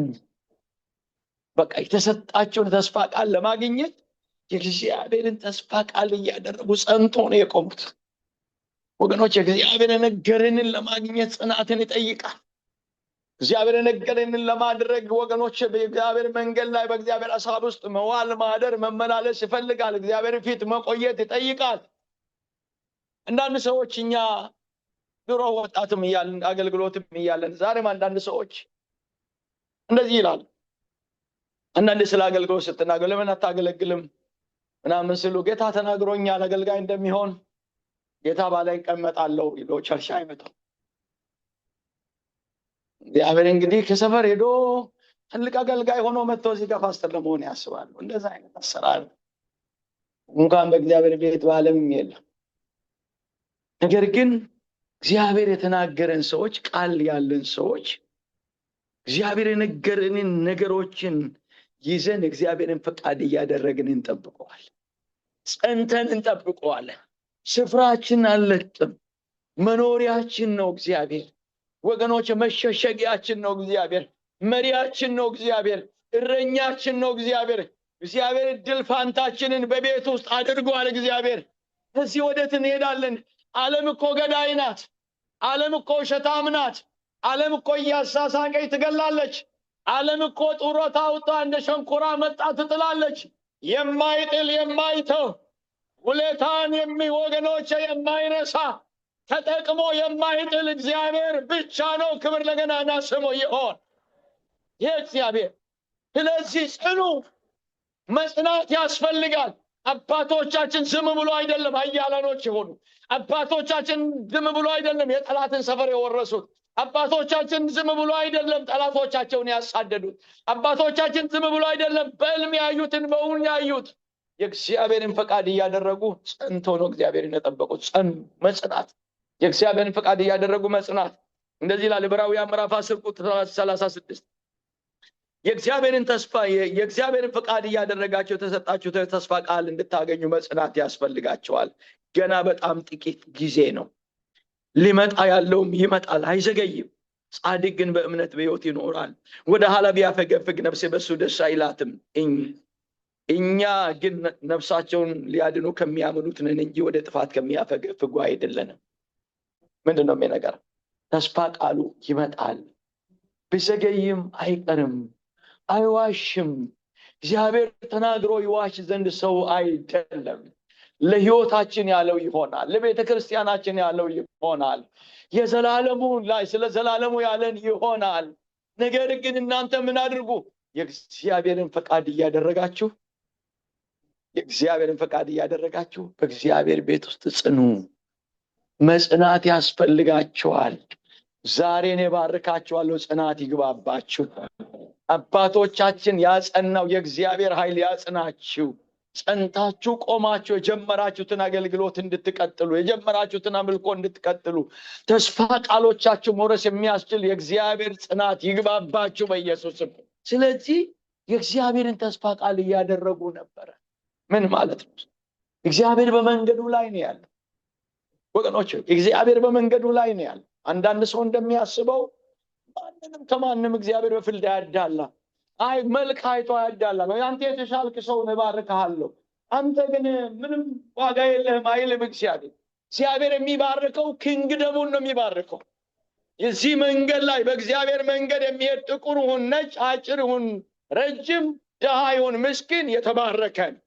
[SPEAKER 3] በቃ የተሰጣቸውን ተስፋ ቃል ለማግኘት የእግዚአብሔርን ተስፋ ቃል እያደረጉ ጸንቶ ነው የቆሙት። ወገኖች እግዚአብሔር የነገረንን ለማግኘት ጽናትን ይጠይቃል። እግዚአብሔር የነገረንን ለማድረግ ወገኖች በእግዚአብሔር መንገድ ላይ በእግዚአብሔር ሐሳብ ውስጥ መዋል፣ ማደር፣ መመላለስ ይፈልጋል። እግዚአብሔር ፊት መቆየት ይጠይቃል። አንዳንድ ሰዎች እኛ ድሮ ወጣትም እያለን አገልግሎትም እያለን ዛሬም አንዳንድ ሰዎች እንደዚህ ይላሉ። አንዳንድ ስለ አገልግሎት ስትናገሩ ለምን አታገለግልም ምናምን ስሉ ጌታ ተናግሮኛል አገልጋይ እንደሚሆን ጌታ ባላይ ቀመጣለሁ ይሎ ቸርች አይመጣም። እግዚአብሔር እንግዲህ ከሰፈር ሄዶ ትልቅ አገልጋይ ሆኖ መጥቶ እዚህ ጋር ፓስተር ለመሆን ያስባሉ። እንደዛ አይነት አሰራር እንኳን በእግዚአብሔር ቤት በዓለምም የለም። ነገር ግን እግዚአብሔር የተናገረን ሰዎች፣ ቃል ያለን ሰዎች እግዚአብሔር የነገረንን ነገሮችን ይዘን እግዚአብሔርን ፈቃድ እያደረግን እንጠብቀዋል። ጸንተን እንጠብቀዋለን። ስፍራችን አልለቅም። መኖሪያችን ነው እግዚአብሔር። ወገኖች መሸሸጊያችን ነው እግዚአብሔር። መሪያችን ነው እግዚአብሔር። እረኛችን ነው እግዚአብሔር። እግዚአብሔር ድል ፋንታችንን በቤት ውስጥ አድርጓል እግዚአብሔር። ከዚህ ወዴት እንሄዳለን? ዓለም እኮ ገዳይ ናት። ዓለም እኮ ውሸታም ናት። ዓለም እኮ እያሳሳቀች ትገላለች። ዓለም እኮ ጡረታ አውጣ እንደ ሸንኮራ መጣ ትጥላለች። የማይጥል የማይተው ውለታን ወገኖች የማይረሳ ተጠቅሞ የማይጥል እግዚአብሔር ብቻ ነው። ክብር ለገናና ስሙ ይሁን የእግዚአብሔር። ስለዚህ ጽኑ፣ መጽናት ያስፈልጋል። አባቶቻችን ዝም ብሎ አይደለም ኃያላኖች የሆኑ። አባቶቻችን ዝም ብሎ አይደለም የጠላትን ሰፈር የወረሱት። አባቶቻችን ዝም ብሎ አይደለም ጠላቶቻቸውን ያሳደዱት። አባቶቻችን ዝም ብሎ አይደለም በሕልም ያዩትን በእውን ያዩት። የእግዚአብሔርን ፈቃድ እያደረጉ ጸንተው ነው እግዚአብሔርን የጠበቁት። መጽናት፣ የእግዚአብሔርን ፈቃድ እያደረጉ መጽናት። እንደዚህ ይላል ዕብራውያን ምዕራፍ 10 ቁጥር 36 የእግዚአብሔርን ተስፋ የእግዚአብሔርን ፈቃድ እያደረጋችሁ የተሰጣችሁ ተስፋ ቃል እንድታገኙ መጽናት ያስፈልጋችኋል። ገና በጣም ጥቂት ጊዜ ነው። ሊመጣ ያለውም ይመጣል፣ አይዘገይም። ጻድቅ ግን በእምነት በሕይወት ይኖራል። ወደ ኋላ ቢያፈገፍግ ነፍሴ በሱ ደስ አይላትም። እኛ ግን ነፍሳቸውን ሊያድኑ ከሚያምኑት ነን እንጂ ወደ ጥፋት ከሚያፈገፍጉ አይደለንም። ምንድነው የሚነገር? ተስፋ ቃሉ ይመጣል፣ ቢዘገይም አይቀርም፣ አይዋሽም። እግዚአብሔር ተናግሮ ይዋሽ ዘንድ ሰው አይደለም። ለሕይወታችን ያለው ይሆናል፣ ለቤተ ክርስቲያናችን ያለው ይሆናል፣ የዘላለሙ ላይ ስለ ዘላለሙ ያለን ይሆናል። ነገር ግን እናንተ ምን አድርጉ? የእግዚአብሔርን ፈቃድ እያደረጋችሁ በእግዚአብሔር ቤት ውስጥ ጽኑ። መጽናት ያስፈልጋችኋል። ዛሬን ባርካችኋለሁ፣ ጽናት ይግባባችሁ። አባቶቻችን ያጸናው የእግዚአብሔር ኃይል ያጽናችሁ። ጸንታችሁ ቆማችሁ የጀመራችሁትን አገልግሎት እንድትቀጥሉ፣ የጀመራችሁትን አምልኮ እንድትቀጥሉ፣ ተስፋ ቃሎቻችሁ መውረስ የሚያስችል የእግዚአብሔር ጽናት ይግባባችሁ በኢየሱስም። ስለዚህ የእግዚአብሔርን ተስፋ ቃል እያደረጉ ነበረ። ምን ማለት ነው? እግዚአብሔር በመንገዱ ላይ ነው ያለው ወገኖች። እግዚአብሔር በመንገዱ ላይ ነው ያለው። አንዳንድ ሰው እንደሚያስበው ማንንም ከማንም እግዚአብሔር በፍርድ ያዳላ። አይ መልክ አይቶ ያዳላ። አንተ የተሻልክ ሰው እባርክሃለሁ፣ አንተ ግን ምንም ዋጋ የለህም አይልም እግዚአብሔር። እግዚአብሔር የሚባርከው ኪንግደሙን ነው የሚባርከው። የዚህ መንገድ ላይ በእግዚአብሔር መንገድ የሚሄድ ጥቁር ይሁን ነጭ፣ አጭር ይሁን ረጅም፣ ድሃ ይሁን ምስኪን የተባረከ ነው።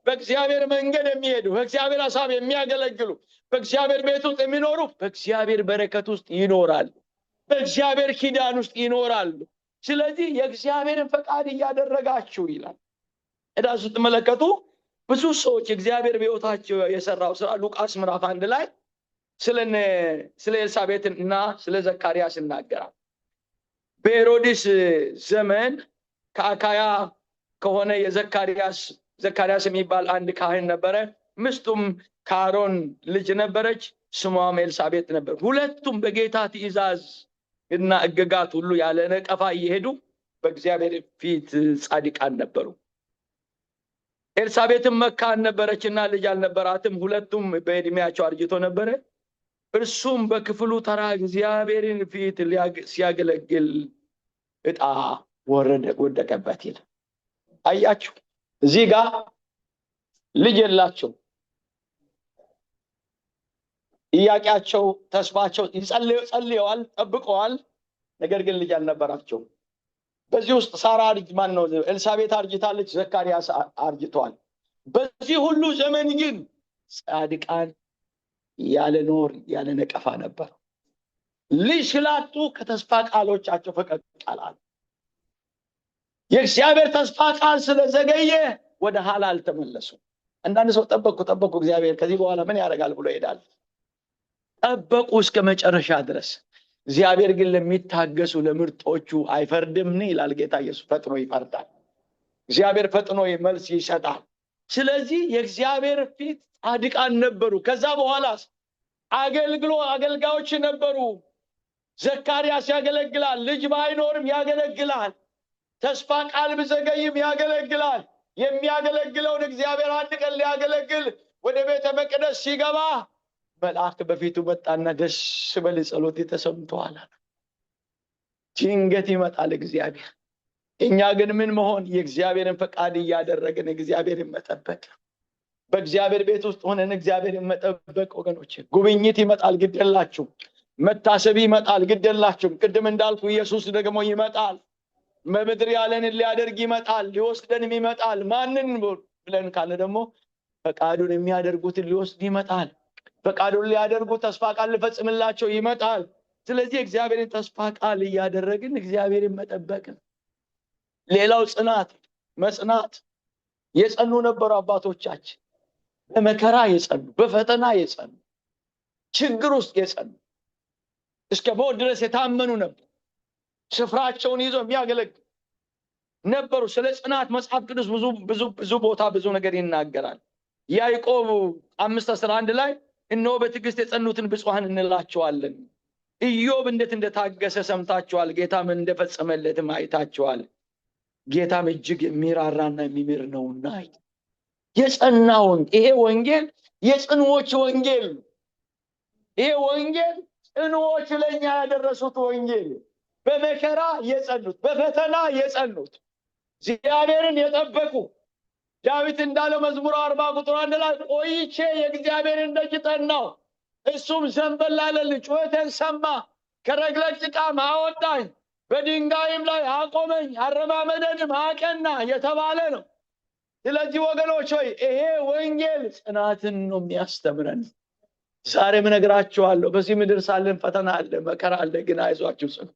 [SPEAKER 3] በእግዚአብሔር መንገድ የሚሄዱ፣ በእግዚአብሔር ሐሳብ የሚያገለግሉ፣ በእግዚአብሔር ቤት ውስጥ የሚኖሩ በእግዚአብሔር በረከት ውስጥ ይኖራሉ፣ በእግዚአብሔር ኪዳን ውስጥ ይኖራሉ። ስለዚህ የእግዚአብሔርን ፈቃድ እያደረጋችሁ ይላል። እዳ ስትመለከቱ ብዙ ሰዎች እግዚአብሔር በሕይወታቸው የሰራው ስራ ሉቃስ ምዕራፍ 1 ላይ ስለ ኤልሳቤጥ እና ስለ ዘካርያስ ይናገራል። በሄሮድስ ዘመን ከአካያ ከሆነ ዘካርያስ የሚባል አንድ ካህን ነበረ። ምስቱም ከአሮን ልጅ ነበረች፣ ስሟም ኤልሳቤጥ ነበር። ሁለቱም በጌታ ትእዛዝ እና ሕግጋት ሁሉ ያለ ነቀፋ እየሄዱ በእግዚአብሔር ፊት ጻድቃን ነበሩ። ኤልሳቤጥም መካን ነበረችና ልጅ አልነበራትም። ሁለቱም በዕድሜያቸው አርጅቶ ነበረ። እርሱም በክፍሉ ተራ እግዚአብሔርን ፊት ሲያገለግል ዕጣ ወደቀበት ይላል። አያችሁ፣ እዚህ ጋር ልጅ የላቸው። ጥያቄያቸው፣ ተስፋቸው ጸልየዋል፣ ጠብቀዋል። ነገር ግን ልጅ አልነበራቸው። በዚህ ውስጥ ሳራ ኤልሳቤጥ አርጅታለች፣ ዘካርያስ አርጅተዋል። በዚህ ሁሉ ዘመን ግን ጻድቃን ያለ ኖር ያለ ነቀፋ ነበር። ልጅ ስላጡ ከተስፋ ቃሎቻቸው ፈቀቅ አላሉ። የእግዚአብሔር ተስፋ ቃል ስለዘገየ ወደ ኋላ አልተመለሱም። አንዳንድ ሰው ጠበቁ እግዚአብሔር ከዚህ በኋላ ምን ያደርጋል ብሎ ይሄዳል። ጠበቁ እስከ መጨረሻ ድረስ። እግዚአብሔር ግን ለሚታገሱ ለምርጦቹ አይፈርድም ይላል ጌታ ኢየሱስ። ፈጥኖ ይፈርዳል። እግዚአብሔር ፈጥኖ መልስ ይሰጣል። ስለዚህ የእግዚአብሔር ፊት ጻድቃን ነበሩ። ከዛ በኋላ አገልጋዮች ነበሩ። ዘካርያስ ያገለግላል፣ ልጅ ባይኖርም ያገለግላል። ተስፋ ቃል ቢዘገይም ያገለግላል። የሚያገለግለውን እግዚአብሔር አንድ ቀን ሊያገለግል ወደ ቤተ መቅደስ ሲገባ መልአክ በፊቱ መጣና ደስ በል ጸሎት ተሰምቷል። ድንገት ይመጣል እግዚአብሔር። እኛ ግን ምን መሆን? የእግዚአብሔርን ፈቃድ እያደረግን እግዚአብሔርን መጠበቅ። በእግዚአብሔር ቤት ውስጥ ሆነን እግዚአብሔርን መጠበቅ ወገኖች። ጉብኝት ይመጣል፣ ግደላችሁ። መታሰብ ይመጣል፣ ግደላችሁ። ቅድም እንዳልኩ ኢየሱስ ደግሞ ይመጣል። በምድር ያለንን ሊያደርግ ይመጣል፣ ሊወስደንም ይመጣል። ማንን ብለን ካለ ደግሞ ፈቃዱን የሚያደርጉትን ሊወስድ ይመጣል። ፈቃዱን ሊያደርጉ ተስፋ ቃል ሊፈጽምላቸው ይመጣል። ስለዚህ እግዚአብሔርን ተስፋ ቃል እያደረግን እግዚአብሔርን መጠበቅ። ሌላው መጽናት። የጸኑ ነበሩ አባቶቻችን። በመከራ የጸኑ፣ በፈተና የጸኑ፣ ችግር ውስጥ የጸኑ፣ እስከ ሞት ድረስ የታመኑ ነበሩ። ስፍራቸውን ይዘው የሚያገለግሉ ነበሩ። ስለ ጽናት መጽሐፍ ቅዱስ ብዙ ቦታ ብዙ ነገር ይናገራል። ያዕቆብ 5:11 ላይ እነሆ በትዕግስት የጸኑትን ብፁዓን እንላቸዋለን። ኢዮብ እንዴት እንደታገሰ ሰምታችኋል፣ ጌታም እንደፈጸመለትም አይታችኋል። ጌታም እጅግ የሚራራና የሚምር ነውና የጸናውን ይሄ ወንጌል የጽኑዎች ወንጌል ይሄ ወንጌል ጽኑዎች ለኛ ያደረሱት ወንጌል በመከራ የጸኑት በፈተና የጸኑት እግዚአብሔርን የጠበቁ ዳዊት እንዳለው መዝሙር 40 ቁጥር 1 ላይ ቆይቼ የእግዚአብሔርን ደጅ ጠናሁ እሱም ዘንበል አለልኝ ጩኸቴን ሰማ ከረግረግ ጭቃም አወጣኝ በድንጋይም ላይ አቆመኝ አረማመደንም አቀና የተባለ ነው። ስለዚህ ወገኖች ሆይ ይሄ ወንጌል ጽናትን ነው የሚያስተምረን። ዛሬም እነግራችኋለሁ በዚህ ምድር ሳለን ፈተና አለ መከራ አለ፣ ግን አይዟችሁ ጽኑ።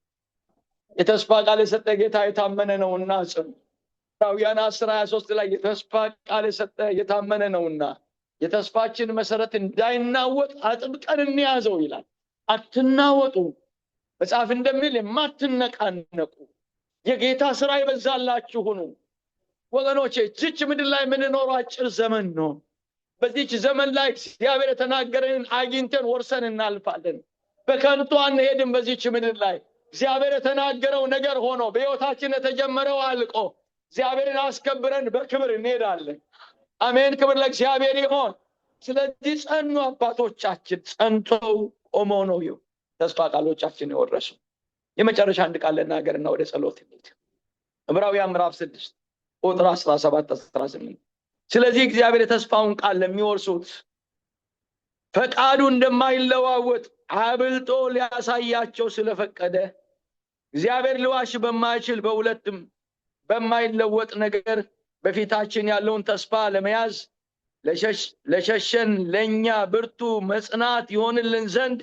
[SPEAKER 3] የተስፋ ቃል የሰጠ ጌታ የታመነ ነውና ጽኑ። ዕብራውያን 10:23 ላይ የተስፋ ቃል የሰጠ የታመነ ነውና የተስፋችን መሰረት እንዳይናወጥ አጥብቀን እንያዘው ይላል። አትናወጡ። መጽሐፍ እንደሚል የማትነቃነቁ የጌታ ስራ ይበዛላችሁ ሁኑ። ወገኖቼ እዚች ምድር ላይ የምንኖረው አጭር ዘመን ነው። በዚች ዘመን ላይ እግዚአብሔር የተናገረንን አግኝተን ወርሰን እናልፋለን። በከንቱ አንሄድም። በዚች ምድር ላይ እግዚአብሔር የተናገረው ነገር ሆኖ በሕይወታችን የተጀመረው አልቆ እግዚአብሔርን አስከብረን በክብር እንሄዳለን። አሜን፣ ክብር ለእግዚአብሔር ይሁን። ስለዚህ ጸኑ። አባቶቻችን ጸንተው ቆመው ነው ተስፋ ቃሎቻችን የወረሱ። የመጨረሻ አንድ ቃል ልናገርና ወደ ጸሎት እንሂድ። ዕብራውያን ምዕራፍ 6 ቁጥር 17-18 ስለዚህ እግዚአብሔር የተስፋውን ቃል ለሚወርሱት ፈቃዱ እንደማይለዋወጥ አብልጦ ሊያሳያቸው ስለፈቀደ እግዚአብሔር ሊዋሽ በማይችል በሁለትም በማይለወጥ ነገር በፊታችን ያለውን ተስፋ ለመያዝ ለሸሸን ለኛ ብርቱ መጽናት ይሆንልን ዘንድ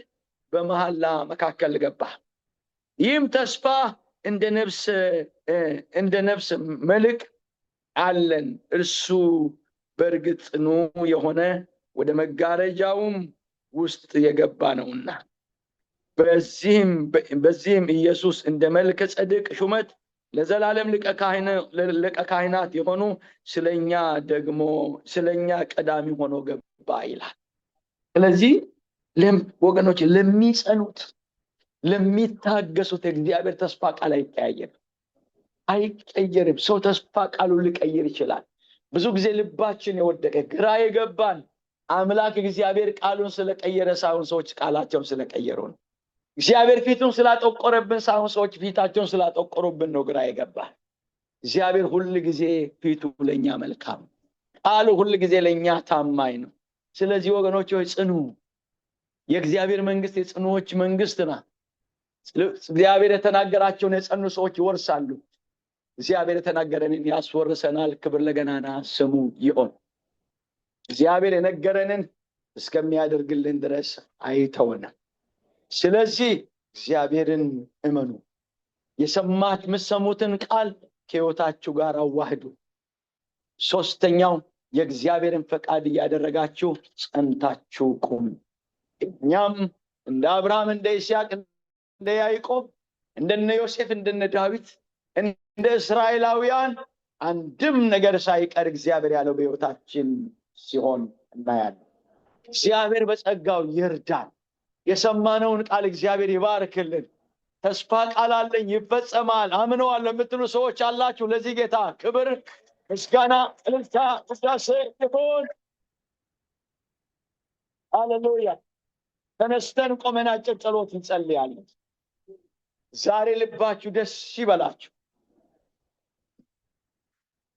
[SPEAKER 3] በመሐላ መካከል ገባ። ይህም ተስፋ እንደ ነፍስ መልክ አለን። እርሱ በእርግጥ ጽኑ የሆነ ወደ መጋረጃውም ውስጥ የገባ ነውና በዚህም ኢየሱስ እንደ መልከ ጸድቅ ሹመት ለዘላለም ሊቀ ካህናት የሆኑ ስለኛ ቀዳሚ ሆኖ ገባ ይላል። ስለዚህ ወገኖች ለሚጸኑት ለሚታገሱት እግዚአብሔር ተስፋ ቃል አይቀየርም። ሰው ተስፋ ቃሉን ሊቀይር ይችላል። ብዙ ጊዜ ልባችን የወደቀ ግራ የገባን አምላክ እግዚአብሔር ቃሉን ስለቀየረ ሳይሆን ሰዎች ቃላቸውን ስለቀየሩ ነው። እግዚአብሔር ፊቱን ስላጠቆረብን ሳይሆን ሰዎች ፊታቸውን ስላጠቆሩብን ነው ግራ የገባን። እግዚአብሔር ሁል ጊዜ ፊቱ ለኛ መልካም፣ ቃሉ ሁል ጊዜ ለኛ ታማኝ ነው። ስለዚህ ወገኖች ሆይ ጽኑ። የእግዚአብሔር መንግስት የጽኑዎች መንግስት ናት። እግዚአብሔር የተናገራቸውን የጸኑ ሰዎች ይወርሳሉ። እግዚአብሔር የተናገረንን ያስወርሰናል። ክብር ለገናና ስሙ ይሁን። እግዚአብሔር የነገረንን እስከሚያደርግልን ድረስ አይተውንም። ስለዚህ እግዚአብሔርን እመኑ። የምትሰሙትን ቃል ከሕይወታችሁ ጋር አዋህዱ። ሶስተኛው የእግዚአብሔርን ፈቃድ እያደረጋችሁ ጸንታችሁ ቁሙ። እኛም እንደ አብርሃም፣ እንደ ይስሐቅ፣ እንደ ያዕቆብ፣ እንደነ ዮሴፍ፣ እንደነ ዳዊት፣ እንደ እስራኤላውያን አንድም ነገር ሳይቀር እግዚአብሔር ያለው በሕይወታችን ሲሆን እናያለን። እግዚአብሔር በጸጋው ይርዳን። የሰማነውን ቃል እግዚአብሔር ይባርክልን። ተስፋ ቃል አለኝ ይፈጸማል አምነዋለሁ የምትሉ ሰዎች አላችሁ። ለዚህ ጌታ ክብር፣ ምስጋና፣ እልልታ፣ ውዳሴ ይሁን። ሃሌሉያ። ተነስተን ቆመን አጭር ጸሎት እንጸልያለን። ዛሬ ልባችሁ ደስ ይበላችሁ።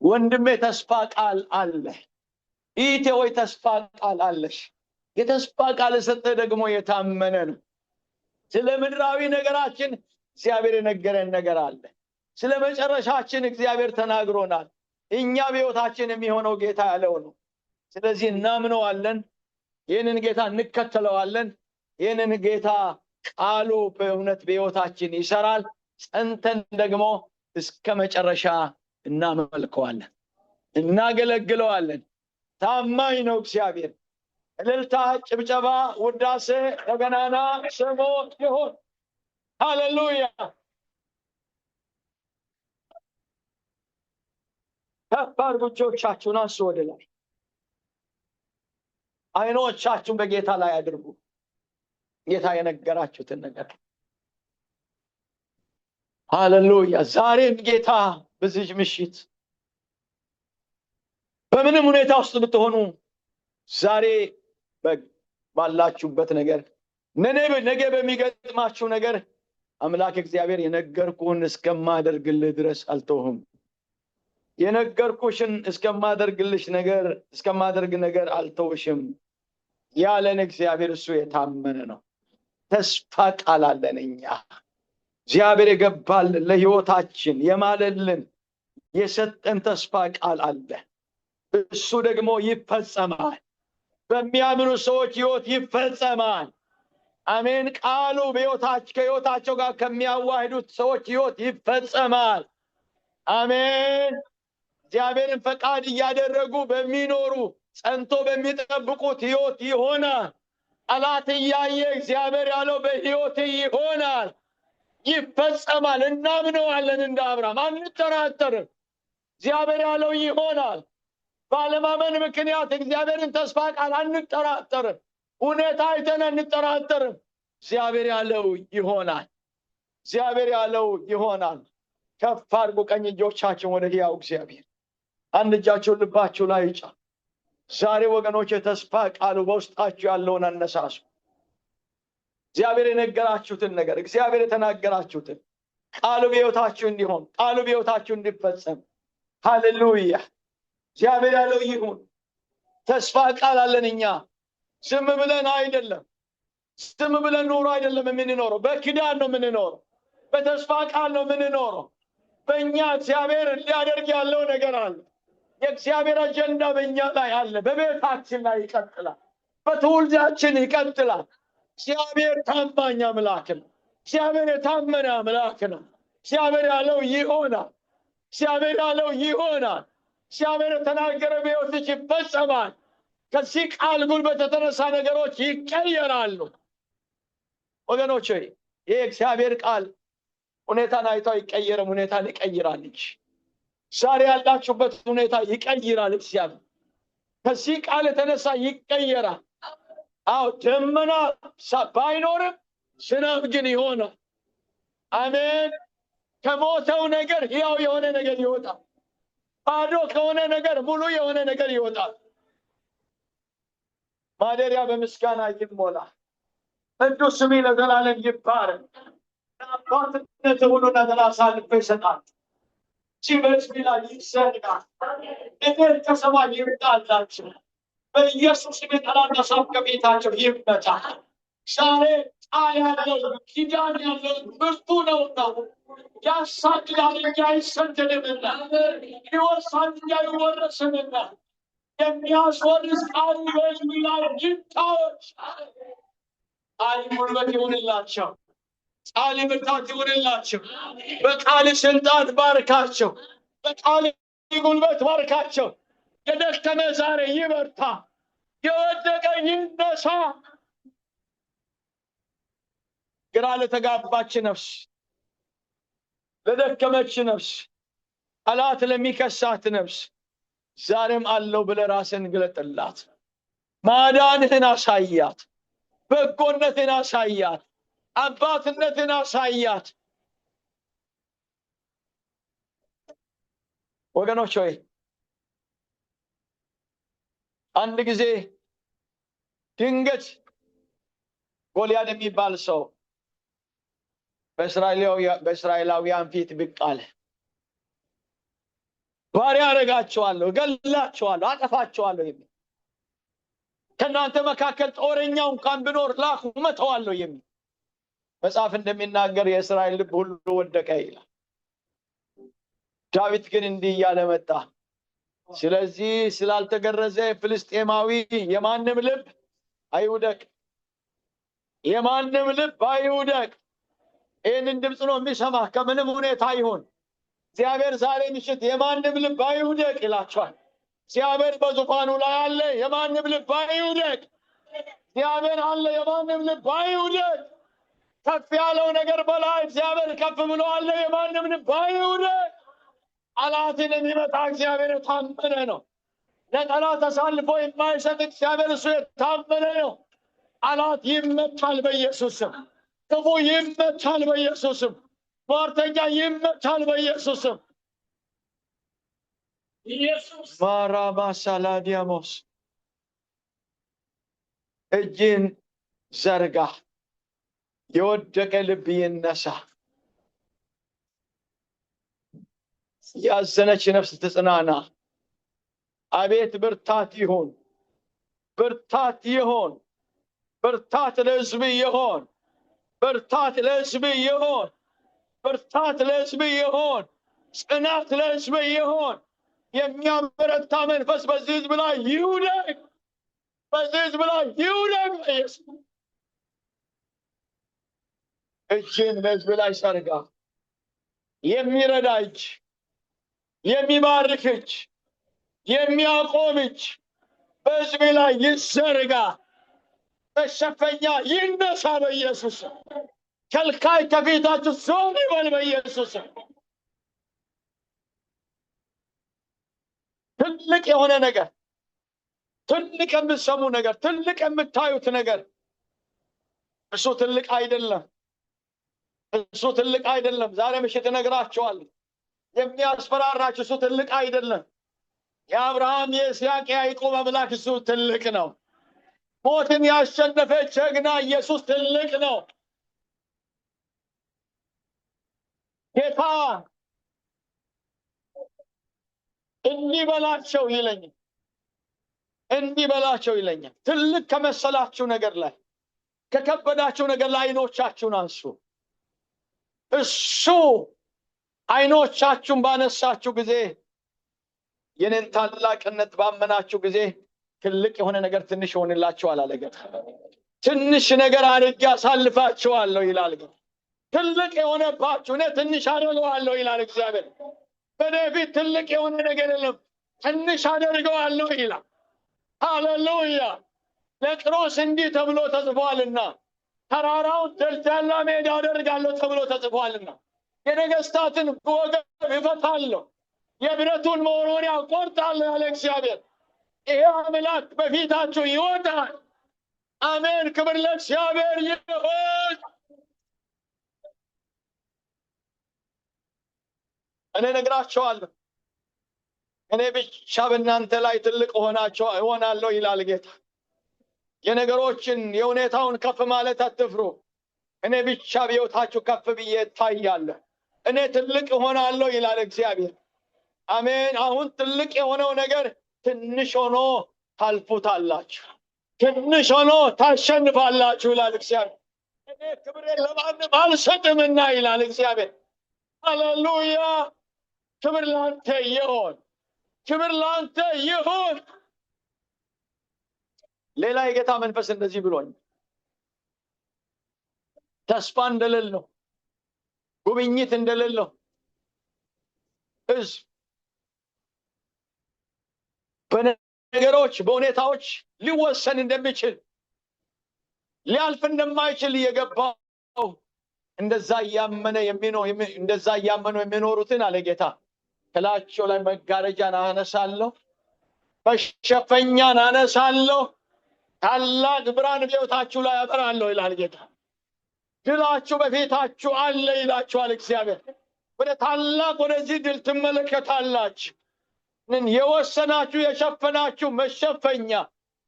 [SPEAKER 3] ወንድሜ ተስፋ ቃል አለ። ኢቴ ወይ ተስፋ ቃል አለሽ። የተስፋ ቃል ሰጠ ደግሞ የታመነ ነው። ስለ ምድራዊ ነገራችን እግዚአብሔር የነገረን ነገር አለ። ስለ መጨረሻችን እግዚአብሔር ተናግሮናል። እኛ በሕይወታችን የሚሆነው ጌታ ያለው ነው። ስለዚህ እናምነዋለን። ይህንን ጌታ እንከተለዋለን። ይህንን ጌታ ቃሉ በእውነት በሕይወታችን ይሰራል። ጸንተን ደግሞ እስከ መጨረሻ እናመልከዋለን፣ እናገለግለዋለን። ታማኝ ነው እግዚአብሔር። እልልታ፣ ጭብጨባ፣ ውዳሴ ለገናና ስሙ ይሁን። ሃሌሉያ። ከፍ አድርጉ፣ እጆቻችሁን አንሱ ወደ ላይ። አይኖቻችሁን በጌታ ላይ አድርጉ። ጌታ የነገራችሁትን ነገር ሃሌሉያ። ዛሬም ጌታ በዚህ ምሽት በምንም ሁኔታ ውስጥ ብትሆኑ ዛሬ ባላችሁበት ነገር ነገ በሚገጥማችሁ ነገር አምላክ እግዚአብሔር የነገርኩህን እስከማደርግልህ ድረስ አልተውህም። የነገርኩሽን እስከማደርግ ነገር አልተውሽም ያለን እግዚአብሔር እሱ የታመነ ነው። ተስፋ ቃል አለን እኛ። እግዚአብሔር የገባልን ለሕይወታችን የማለልን የሰጠን ተስፋ ቃል አለ። እሱ ደግሞ ይፈጸማል። በሚያምኑ ሰዎች ሕይወት ይፈጸማል። አሜን። ቃሉ ከሕይወታቸው ጋር ከሚያዋህዱት ሰዎች ሕይወት ይፈጸማል። አሜን። እግዚአብሔርን ፈቃድ እያደረጉ በሚኖሩ ጸንቶ በሚጠብቁት ሕይወት ይሆናል። ጠላት እያየ እግዚአብሔር ያለው በሕይወት ይሆናል፣ ይፈጸማል። እናምነዋለን። እንደ አብርሃም አንጠራጠርም። እግዚአብሔር ያለው ይሆናል። ባለማመን ምክንያት እግዚአብሔርን ተስፋ ቃል አንጠራጠርም። ሁኔታ አይተን አንጠራጠርም። እግዚአብሔር ያለው ይሆናል። እግዚአብሔር ያለው ይሆናል። ከፍ አድርጉ ቀኝ እጆቻችሁን ወደ ሕያው እግዚአብሔር። አንድ እጃችሁን ልባችሁ ላይ ጫኑ። ዛሬ ወገኖች የተስፋ ቃሉ በውስጣችሁ ያለውን አነሳሱ። እግዚአብሔር የነገራችሁትን ነገር፣ እግዚአብሔር የተናገራችሁትን ቃሉ በሕይወታችሁ እንዲሆን፣ ቃሉ በሕይወታችሁ እንዲፈጸም። ሃሌሉያ። እግዚአብሔር ያለው ይሁን። ተስፋ ቃል አለን እኛ። ዝም ብለን አይደለም፣ ዝም ብለን ኑሮ አይደለም የምንኖረው። በኪዳን ነው የምንኖረው። በተስፋ ቃል ነው የምንኖረው። በእኛ እግዚአብሔር ሊያደርግ ያለው ነገር አለ። የእግዚአብሔር አጀንዳ በእኛ ላይ አለ። በቤታችን ላይ ይቀጥላል። በትውልዳችን ይቀጥላል። እግዚአብሔር ታማኝ አምላክ ነው። እግዚአብሔር የታመነ አምላክ ነው። እግዚአብሔር ያለው ይሆናል። እግዚአብሔር ያለው ይሆናል። እግዚአብሔር የተናገረ በሕይወትሽ ይፈጸማል። ከዚህ ቃል ጉልበት የተነሳ ነገሮች ይቀየራሉ። ወገኖች ሆይ ይህ እግዚአብሔር ቃል ሁኔታን አይቶ አይቀየርም። ሁኔታን ይቀይራል እንጂ ዛሬ ያላችሁበት ሁኔታ ይቀይራል። እግዚአብሔር ከዚህ ቃል የተነሳ ይቀየራል። አዎ ደመና ባይኖርም ዝናብ ግን ይሆናል። አሜን። ከሞተው ነገር ሕያው የሆነ ነገር ይወጣል። ባዶ ከሆነ ነገር ሙሉ የሆነ ነገር ይወጣል። ማደሪያ በምስጋና ይሞላ። ቅዱስ ስምህ ለዘላለም ይባረክ። አባትነት ሁሉ ነገር አሳልፎ ይሰጣል። በሕዝብ ላይ ይዘንጋል። እግር ከሰማይ ይምጣላችሁ። በኢየሱስ ስም የጠላት ሐሳብ ከቤታቸው ይመታ። ዛሬ ቃል ያለው ኪዳን ያለው ብርቱ ነውና ያሳድዳል እንጂ አይሰደድምና፣ ይወርሳል እንጂ አይወረስምና። የሚያስወርስ ቃል በሕዝብ ላይ ይታወጅ። ቃል ጉልበት ይሁንላቸው። ቃል ብርታት ይሁንላቸው። በቃል ስልጣን ባርካቸው። በቃል ጉልበት ባርካቸው። የደከመ ዛሬ ይበርታ። የወደቀ ይነሳ። ግራ ለተጋባች ነፍስ፣ ለደከመች ነፍስ፣ ጠላት ለሚከሳት ነፍስ ዛሬም አለው ብለህ ራስን ግለጥላት። ማዳንህን አሳያት። በጎነትን አሳያት። አባትነትን አሳያት። ወገኖች ሆይ አንድ ጊዜ ድንገት ጎልያድ የሚባል ሰው በእስራኤላውያን ፊት ብቅ አለ። ባሪያ አደርጋቸዋለሁ፣ እገላቸዋለሁ፣ አጠፋቸዋለሁ የሚል ከእናንተ መካከል ጦረኛው እንኳን ብኖር ላኩ እመታዋለሁ የሚል መጽሐፍ እንደሚናገር የእስራኤል ልብ ሁሉ ወደቀ ይላል። ዳዊት ግን እንዲህ እያለ መጣ። ስለዚህ ስላልተገረዘ ፍልስጤማዊ የማንም ልብ አይውደቅ፣ የማንም ልብ አይውደቅ። ይህንን ድምፅ ነው የሚሰማ ከምንም ሁኔታ ይሁን። እግዚአብሔር ዛሬ ምሽት የማንም ልብ አይውደቅ ይላቸዋል። እግዚአብሔር በዙፋኑ ላይ አለ። የማንም ልብ አይውደቅ። እግዚአብሔር አለ። የማንም ልብ አይውደቅ። ከፍ ያለው ነገር በላይ እግዚአብሔር ከፍ ብሎ አለ። የማንም ልብ አይውደቅ። ጠላትን የሚመታ እግዚአብሔር የታመነ ነው። ለጠላት አሳልፎ የማይሰጥ እግዚአብሔር እሱ የታመነ ነው። ጠላት ይመታል በኢየሱስ ስም። ክፉ ይመታል በኢየሱስ ስም። ሟርተኛ ይመታል በኢየሱስ ስም።
[SPEAKER 2] ኢየሱስ
[SPEAKER 3] ማራማሳላዲያሞስ እጅን ዘርጋ። የወደቀ ልብ ይነሳ። ያዘነች ነፍስ ትጽናና። አቤት ብርታት ይሁን፣ ብርታት ይሁን፣ ብርታት ለሕዝብ ይሁን፣ ብርታት ለሕዝብ ይሁን፣ ብርታት ለሕዝብ ይሁን፣ ጽናት ለሕዝብ ይሁን። የሚያበረታ መንፈስ በዚህ ሕዝብ ላይ ይውደቅ፣ በዚህ ሕዝብ ላይ ይውደቅ። ኢየሱስ እጅን በሕዝብ ላይ ዘርጋ። የሚረዳ እጅ፣ የሚባርክ እጅ፣ የሚያቆም እጅ በሕዝብ ላይ ይዘርጋ። መሸፈኛ ይነሳ በኢየሱስ። ከልካይ ከፊታችሁ ዞር ይበል በኢየሱስ። ትልቅ የሆነ ነገር፣ ትልቅ የምትሰሙ ነገር፣ ትልቅ የምታዩት ነገር እሱ ትልቅ አይደለም። እሱ ትልቅ አይደለም። ዛሬ ምሽት እነግራችኋለሁ። የሚያስፈራራችሁ እሱ ትልቅ አይደለም። የአብርሃም የይስሐቅ የያዕቆብ አምላክ እሱ ትልቅ ነው። ሞትን ያሸነፈ ጀግና ኢየሱስ ትልቅ ነው። ጌታ እንዲህ በላቸው ይለኛል፣ እንዲህ በላቸው ይለኛል። ትልቅ ከመሰላችሁ ነገር ላይ፣ ከከበዳችሁ ነገር ላይ ዓይኖቻችሁን አንሱ። እሱ ዓይኖቻችሁን ባነሳችሁ ጊዜ፣ የኔን ታላቅነት ባመናችሁ ጊዜ ትልቅ የሆነ ነገር ትንሽ ይሆንላችኋል አለ ጌታ። ትንሽ ነገር አድርጌ አሳልፋችኋለሁ ይላል ጌታ። ትልቅ የሆነባችሁ እኔ ትንሽ አደርገዋለሁ ይላል እግዚአብሔር። በእኔ ፊት ትልቅ የሆነ ነገር የለም፣ ትንሽ አደርገዋለሁ ይላል። ሃሌሉያ። ለቂሮስ እንዲህ ተብሎ ተጽፏልና፣ ተራራውን ደልዳላ ሜዳ አደርጋለሁ ተብሎ ተጽፏልና፣ የነገስታትን ወገብ እፈታለሁ፣ የብረቱን መወርወሪያ እቆርጣለሁ ያለ እግዚአብሔር ይሄ አምላክ በፊታችሁ ይወጣል። አሜን። ክብር ለእግዚአብሔር ይሁን። እኔ እነግራቸዋለሁ፣ እኔ ብቻ በእናንተ ላይ ትልቅ እሆናለሁ ይላል ጌታ። የነገሮችን የሁኔታውን ከፍ ማለት አትፍሩ። እኔ ብቻ በሕይወታችሁ ከፍ ብዬ እታያለሁ። እኔ ትልቅ እሆናለሁ ይላል እግዚአብሔር። አሜን። አሁን ትልቅ የሆነው ነገር ትንሽ ሆኖ ታልፉታላችሁ፣ ትንሽ ሆኖ ታሸንፋላችሁ ይላል እግዚአብሔር። እኔ ክብሬን ለማንም አልሰጥምና ይላል እግዚአብሔር። ሃሌሉያ። ክብር ላንተ ይሁን፣ ክብር ላንተ ይሁን። ሌላ የጌታ መንፈስ እንደዚህ ብሎኝ፣ ተስፋ እንደሌለው፣ ጉብኝት እንደሌለው ሕዝብ በነገሮች በሁኔታዎች ሊወሰን እንደሚችል ሊያልፍ እንደማይችል እየገባው እንደዛ እያመኑ የሚኖሩትን አለ ጌታ ከላያቸው ላይ መጋረጃን አነሳለሁ፣ መሸፈኛን አነሳለሁ፣ ታላቅ ብርሃን በሕይወታችሁ ላይ አበራለሁ ይላል ጌታ። ድላችሁ በፊታችሁ አለ ይላችኋል እግዚአብሔር። ወደ ታላቅ ወደዚህ ድል ትመለከታላችሁ። የወሰናችሁ የሸፈናችሁ መሸፈኛ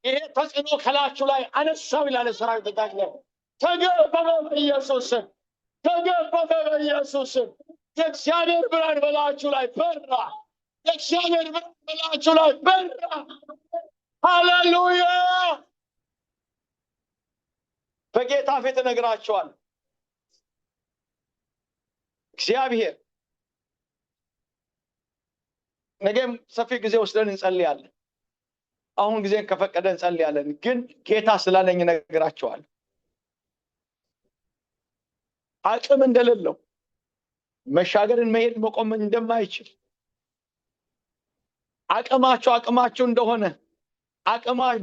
[SPEAKER 3] ይሄ ተጽዕኖ ከላያችሁ ላይ አነሳው ይላል ሰራዊት ጌታ። ተገፈፈ በኢየሱስ ስም፣ ተገፈፈ በኢየሱስ ስም። የእግዚአብሔር ብርሃን በላያችሁ ላይ በራ፣ የእግዚአብሔር ብርሃን በላያችሁ ላይ በራ። ሃሌሉያ። በጌታ ፊት እነግራችኋለሁ፣ እግዚአብሔር ነገም ሰፊ ጊዜ ወስደን እንጸልያለን። አሁን ጊዜን ከፈቀደ እንጸልያለን። ግን ጌታ ስላለኝ እነግራችኋለሁ፣ አቅም እንደሌለው፣ መሻገርን መሄድ መቆም እንደማይችል፣ አቅማችሁ እንደሆነ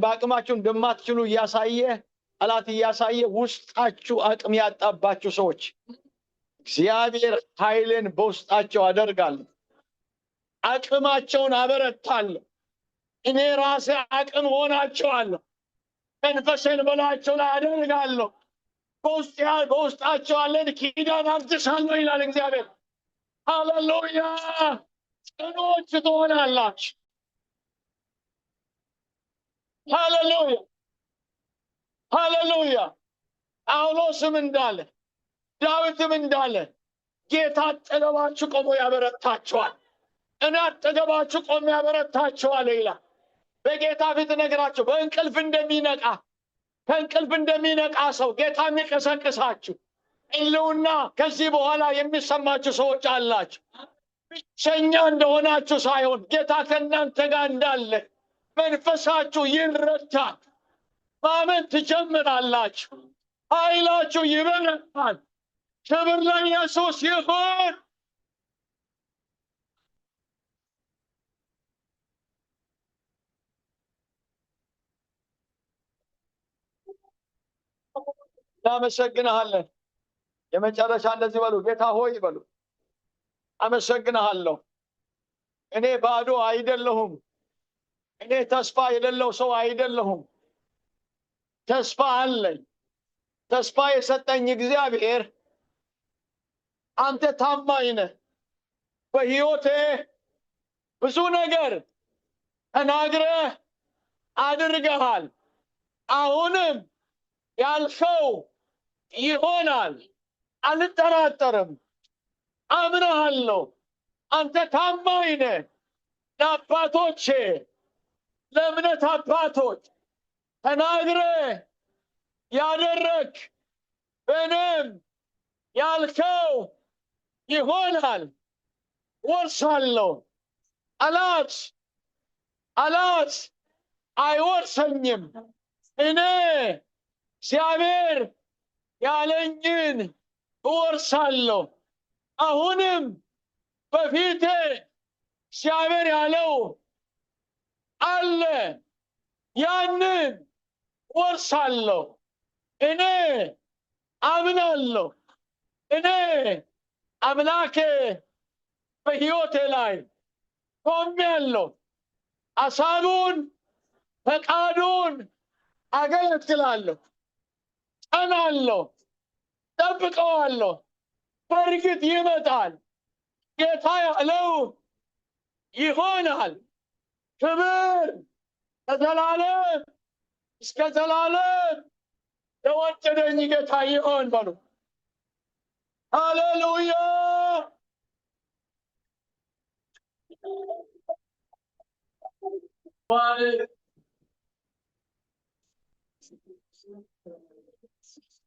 [SPEAKER 3] በአቅማችሁ እንደማትችሉ እያሳየ ጠላት እያሳየ ውስጣችሁ አቅም ያጣባችሁ ሰዎች እግዚአብሔር ኃይልን በውስጣቸው አደርጋለሁ፣ አቅማቸውን አበረታለሁ። እኔ ራሴ አቅም ሆናቸዋለሁ፣ መንፈሴን በላያቸው ላይ አደርጋለሁ፣ በውስጣቸው ያለን ኪዳን አድሳለሁ ይላል እግዚአብሔር። ሃሌሉያ። ጽኖች ትሆናላችሁ። ሃሌሉያ ሃሌሉያ። ጳውሎስም እንዳለ ዳዊትም እንዳለ ጌታ አጠገባችሁ ቆሞ ያበረታችኋል። እኔ አጠገባችሁ ቆሞ ያበረታችኋል ይላል። በጌታ ፊት ነገራችሁ በእንቅልፍ እንደሚነቃ ከእንቅልፍ እንደሚነቃ ሰው ጌታ የሚቀሰቅሳችሁ ሕልውና ከዚህ በኋላ የሚሰማችሁ ሰዎች አላችሁ። ብቸኛ እንደሆናችሁ ሳይሆን ጌታ ከእናንተ ጋር እንዳለ መንፈሳችሁ ይረዳል። ማመን ትጀምራላችሁ። ኃይላችሁ ይበረታል። ክብር ለኢየሱስ ይሁን። እናመሰግንሃለን። የመጨረሻ እንደዚህ በሉ፣ ጌታ ሆይ በሉ፣ አመሰግንሃለሁ። እኔ ባዶ አይደለሁም። እኔ ተስፋ የሌለው ሰው አይደለሁም። ተስፋ አለኝ። ተስፋ የሰጠኝ እግዚአብሔር አንተ ታማኝ ነህ። በሕይወቴ ብዙ ነገር ተናግረህ አድርገሃል። አሁንም ያልከው ይሆናል። አልጠራጠርም፣ አምናሃለሁ። አንተ ታማኝ ነህ። ለአባቶቼ ለእምነት አባቶች ተናግረህ ያደረግ በእኔም ያልከው ይሆናል። ወርሳለሁ። ጠላት አይወርሰኝም። እኔ እግዚአብሔር ያለኝን እወርሳለሁ። አሁንም በፊቴ እግዚአብሔር ያለው አለ። ያንን ወርሳለሁ። እኔ አምናለሁ። እኔ አምላኬ በሕይወቴ ላይ ቆሜያለሁ። ሐሳቡን ፈቃዱን አገለግላለሁ። ጸናለሁ። ጠብቀዋለሁ። በእርግጥ ይመጣል። ጌታ ያለው ይሆናል። ክብር ከዘላለም እስከ ዘላለም ለወደደኝ ጌታ ይሆን በሉ። ሃሌሉያ።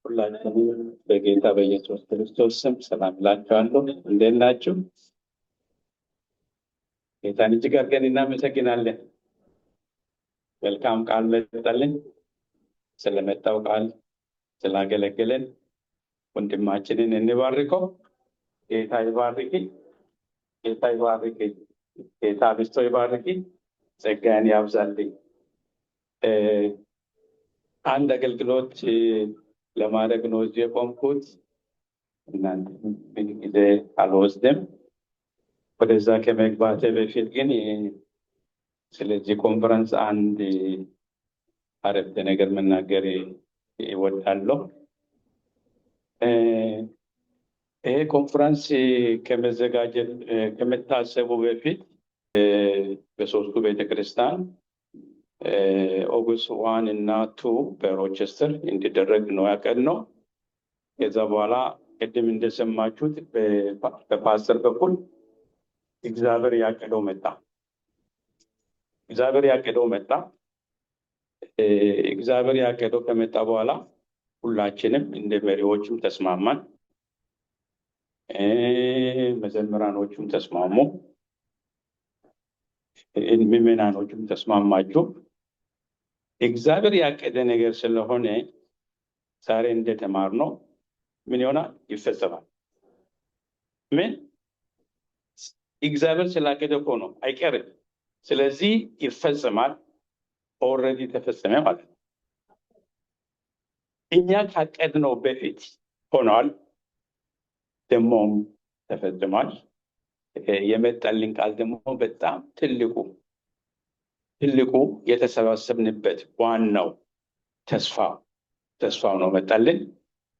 [SPEAKER 4] ሁላችንም በጌታ በኢየሱስ ክርስቶስ ስም ሰላም እላችኋለሁ። እንዴት ናችሁ? ጌታን እጅግ አድርገን እናመሰግናለን። መልካም ቃል መጣልን። ስለመጣው ቃል ስላገለገለን ወንድማችንን እንባርከው። ጌታ ይባርክ። ጌታ ይባርክ። ጌታ ብስቶ ይባርክ። ጸጋን ያብዛልኝ። አንድ አገልግሎት ለማድረግ ነው እዚህ የቆምኩት። እናንተ ምን ጊዜ አልወስድም። ወደዛ ከመግባቴ በፊት ግን ስለዚህ ኮንፈረንስ አንድ አረፍተ ነገር መናገር እወዳለሁ። ይሄ ኮንፈረንስ ከመታሰቡ በፊት በሶስቱ ቤተክርስቲያን ኦገስት 1 እና 2 በሮቸስተር እንዲደረግ ነው ያቀድነው። ከዛ በኋላ ቅድም እንደሰማችሁት በፓስተር በኩል እግዚአብሔር ያቀደው መጣ። እግዚአብሔር ያቀደው ከመጣ በኋላ ሁላችንም እንደ መሪዎችም ተስማማን፣ መዘምራኖቹም ተስማሙ፣ ምዕመናኖቹም ተስማማችሁ። እግዚአብሔር ያቀደ ነገር ስለሆነ ዛሬ እንደተማርነው ምን ይሆናል? ይፈጸማል። ምን እግዚአብሔር ስላቀደ እኮ ነው፣ አይቀርም። ስለዚህ ይፈጸማል። ኦልሬዲ ተፈጸመ ማለት ነው። እኛ ካቀድነው በፊት ሆኗል፣ ደግሞም ተፈጽሟል። የመጣልን ቃል ደግሞ በጣም ትልቁ የተሰባሰብንበት ዋናው ተስፋው ነው መጣልን።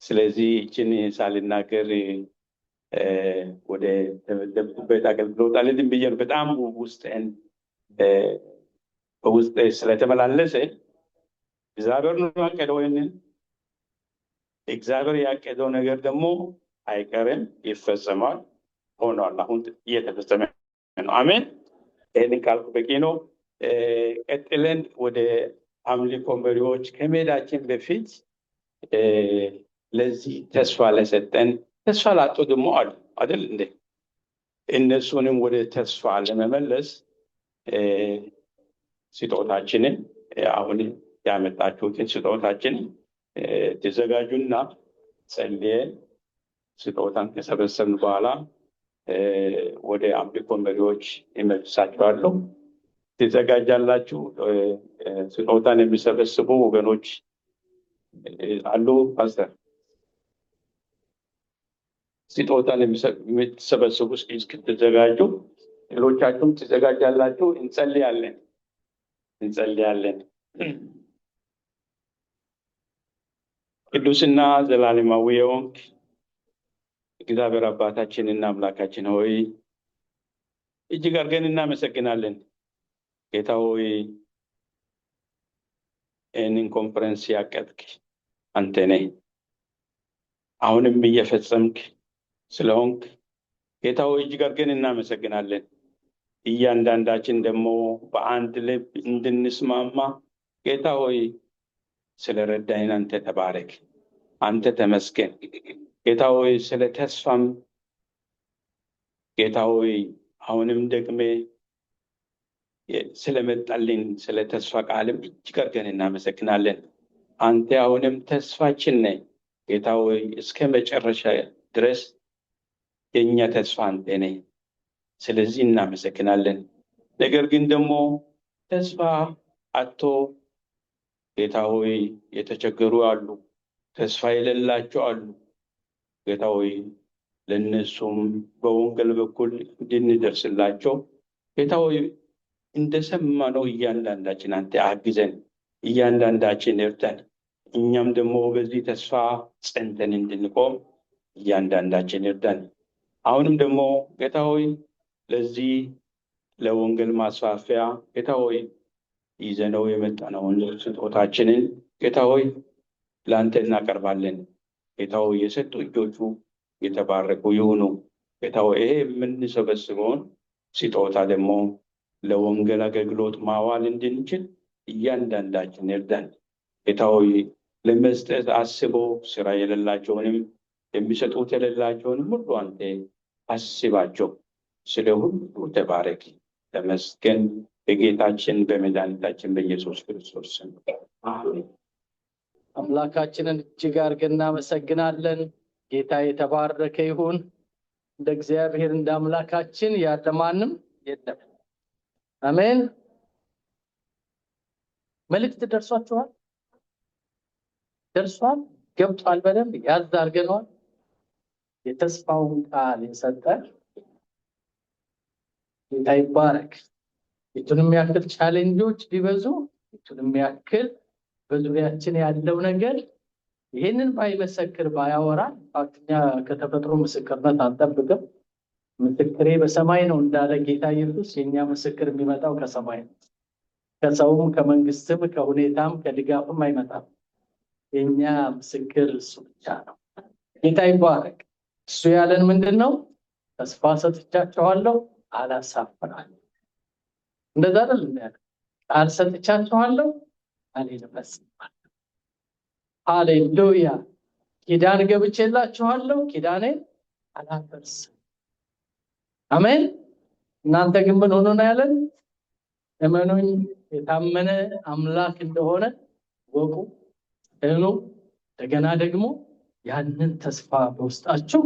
[SPEAKER 4] ስለዚህ እችን ሳልናገር ወደ ተመደብኩበት አገልግሎት አልሄድም ብዬ ነው። በጣም ውስጤን በውስጤ ስለተመላለሰ እግዚአብሔር ነው ያቀደው። ይህንን እግዚአብሔር ያቀደው ነገር ደግሞ አይቀርም፣ ይፈጸማል፣ ሆኗል። አሁን እየተፈጸመ ነው። አሜን። ይህንን ካልኩ በቂ ነው። ቀጥለን ወደ አምልኮ መሪዎች ከመሄዳችን በፊት ለዚህ ተስፋ ለሰጠን ተስፋ ላጡ ደግሞ አሉ አይደል እንዴ? እነሱንም ወደ ተስፋ ለመመለስ ስጦታችንን አሁን ያመጣችሁትን ስጦታችንን ተዘጋጁና ጸልየን ስጦታን ከሰበሰብን በኋላ ወደ አምልኮ መሪዎች ይመልሳችኋለሁ። ትዘጋጃላችሁ? ስጦታን የሚሰበስቡ ወገኖች አሉ? ፓስተር ስጦታን የምትሰበስቡ እስክትዘጋጁ ሌሎቻችሁም ትዘጋጃላችሁ? እንጸልያለን። ቅዱስና ዘላለማዊ የሆንክ እግዚአብሔር አባታችንና አምላካችን ሆይ እጅግ አድርገን እናመሰግናለን። ጌታ ሆይ ይህንን ኮንፈረንስ ያቀድክ አንተ ነህ። አሁንም እየፈጸምክ ስለሆንክ ጌታ ሆይ እጅግ አድርገን እናመሰግናለን። እያንዳንዳችን ደግሞ በአንድ ልብ እንድንስማማ ጌታ ሆይ ስለረዳኝ አንተ ተባረክ፣ አንተ ተመስገን። ጌታ ሆይ ስለ ተስፋም ጌታ ሆይ አሁንም ደግሜ ስለመጣልኝ ስለ ተስፋ ቃልም እጅግ አድርገን እናመሰግናለን። አንተ አሁንም ተስፋችን ነህ ጌታ ሆይ፣ እስከ መጨረሻ ድረስ የኛ ተስፋ አንተ ነህ። ስለዚህ እናመሰግናለን። ነገር ግን ደግሞ ተስፋ አጥቶ ጌታ ሆይ የተቸገሩ አሉ፣ ተስፋ የሌላቸው አሉ። ጌታ ሆይ ለነሱም በወንጌል በኩል እንድንደርስላቸው ጌታ ሆይ እንደሰማነው እያንዳንዳችን አንተ አግዘን፣ እያንዳንዳችን እርዳን። እኛም ደግሞ በዚህ ተስፋ ጸንተን እንድንቆም እያንዳንዳችን እርዳን። አሁንም ደግሞ ጌታ ሆይ ለዚህ ለወንጌል ማስፋፊያ ጌታ ሆይ ይዘነው የመጣነውን ስጦታችንን ጌታ ሆይ ለአንተ እናቀርባለን። ጌታ ሆይ የሰጡ እጆቹ የተባረኩ ይሁኑ። ጌታ ሆይ ይሄ የምንሰበስበውን ስጦታ ደግሞ ለወንጌል አገልግሎት ማዋል እንድንችል እያንዳንዳችን እርዳን። ጌታ ሆይ ለመስጠት አስበው ስራ የሌላቸውንም የሚሰጡት የሌላቸውንም ሁሉ አንተ አስባቸው። ስለ ሁሉ ተባረክ፣ ተመስገን። በጌታችን በመድኃኒታችን በኢየሱስ ክርስቶስ ስም አሜን።
[SPEAKER 2] አምላካችንን እጅግ አድርገን እናመሰግናለን። ጌታ የተባረከ ይሁን። እንደ እግዚአብሔር እንደ አምላካችን ያለ ማንም የለም። አሜን። መልእክት ደርሷችኋል? ደርሷል? ገብቷል? በደንብ ያዝ አድርገነዋል። የተስፋውን ቃል የሰጠን ጌታ ይባረክ። የቱንም ያክል ቻሌንጆች ቢበዙ፣ የቱንም ያክል በዙሪያችን ያለው ነገር ይህንን ባይመሰክር ባያወራ፣ እኛ ከተፈጥሮ ምስክርነት አንጠብቅም። ምስክሬ በሰማይ ነው እንዳለ ጌታ ኢየሱስ፣ የኛ ምስክር የሚመጣው ከሰማይ ነው። ከሰውም ከመንግስትም ከሁኔታም ከድጋፍም አይመጣም። የኛ ምስክር እሱ ብቻ ነው። ጌታ ይባረክ። እሱ ያለን ምንድን ነው? ተስፋ ሰጥቻችኋለሁ አላሳፍራለሁ። እንደዛ አይደል እንዴ? ቃል ሰጥቻችኋለሁ አልፈጽማለሁ። ሃሌሉያ። ኪዳን ገብቼላችኋለሁ ኪዳኔን አላፈርስም። አሜን። እናንተ ግን ምን ሆኖ ነው ያለን? እመኑኝ የታመነ አምላክ እንደሆነ ወቁ፣ እኑ። እንደገና ደግሞ ያንን ተስፋ በውስጣችሁ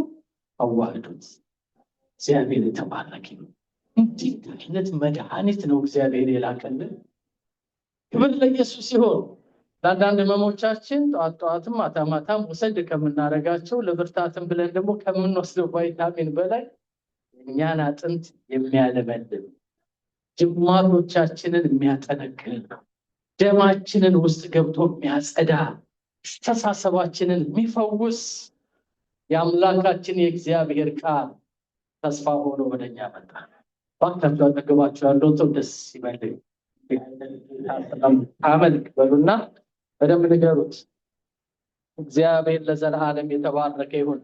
[SPEAKER 2] አዋህዱት። እግዚአብሔር የተባረከ ነው። እንዲህ አይነት መድኃኒት ነው እግዚአብሔር የላከልን። ክብር ለኢየሱስ ይሁን። ለአንዳንድ ህመሞቻችን ጠዋትም ማታ ማታም ወሰድ ከምናደርጋቸው ለብርታትም ብለን ደግሞ ከምንወስደው ቫይታሚን በላይ እኛን አጥንት የሚያለመልም ጅማቶቻችንን የሚያጠነክር ደማችንን ውስጥ ገብቶ የሚያጸዳ አስተሳሰባችንን የሚፈውስ የአምላካችን የእግዚአብሔር ቃል ተስፋ ሆኖ ወደኛ መጣ። ባካችሁ አጠገባችሁ ያለው ሰው ደስ ይበል አመልክ በሉና በደንብ ንገሩት። እግዚአብሔር ለዘላለም የተባረከ ይሁን።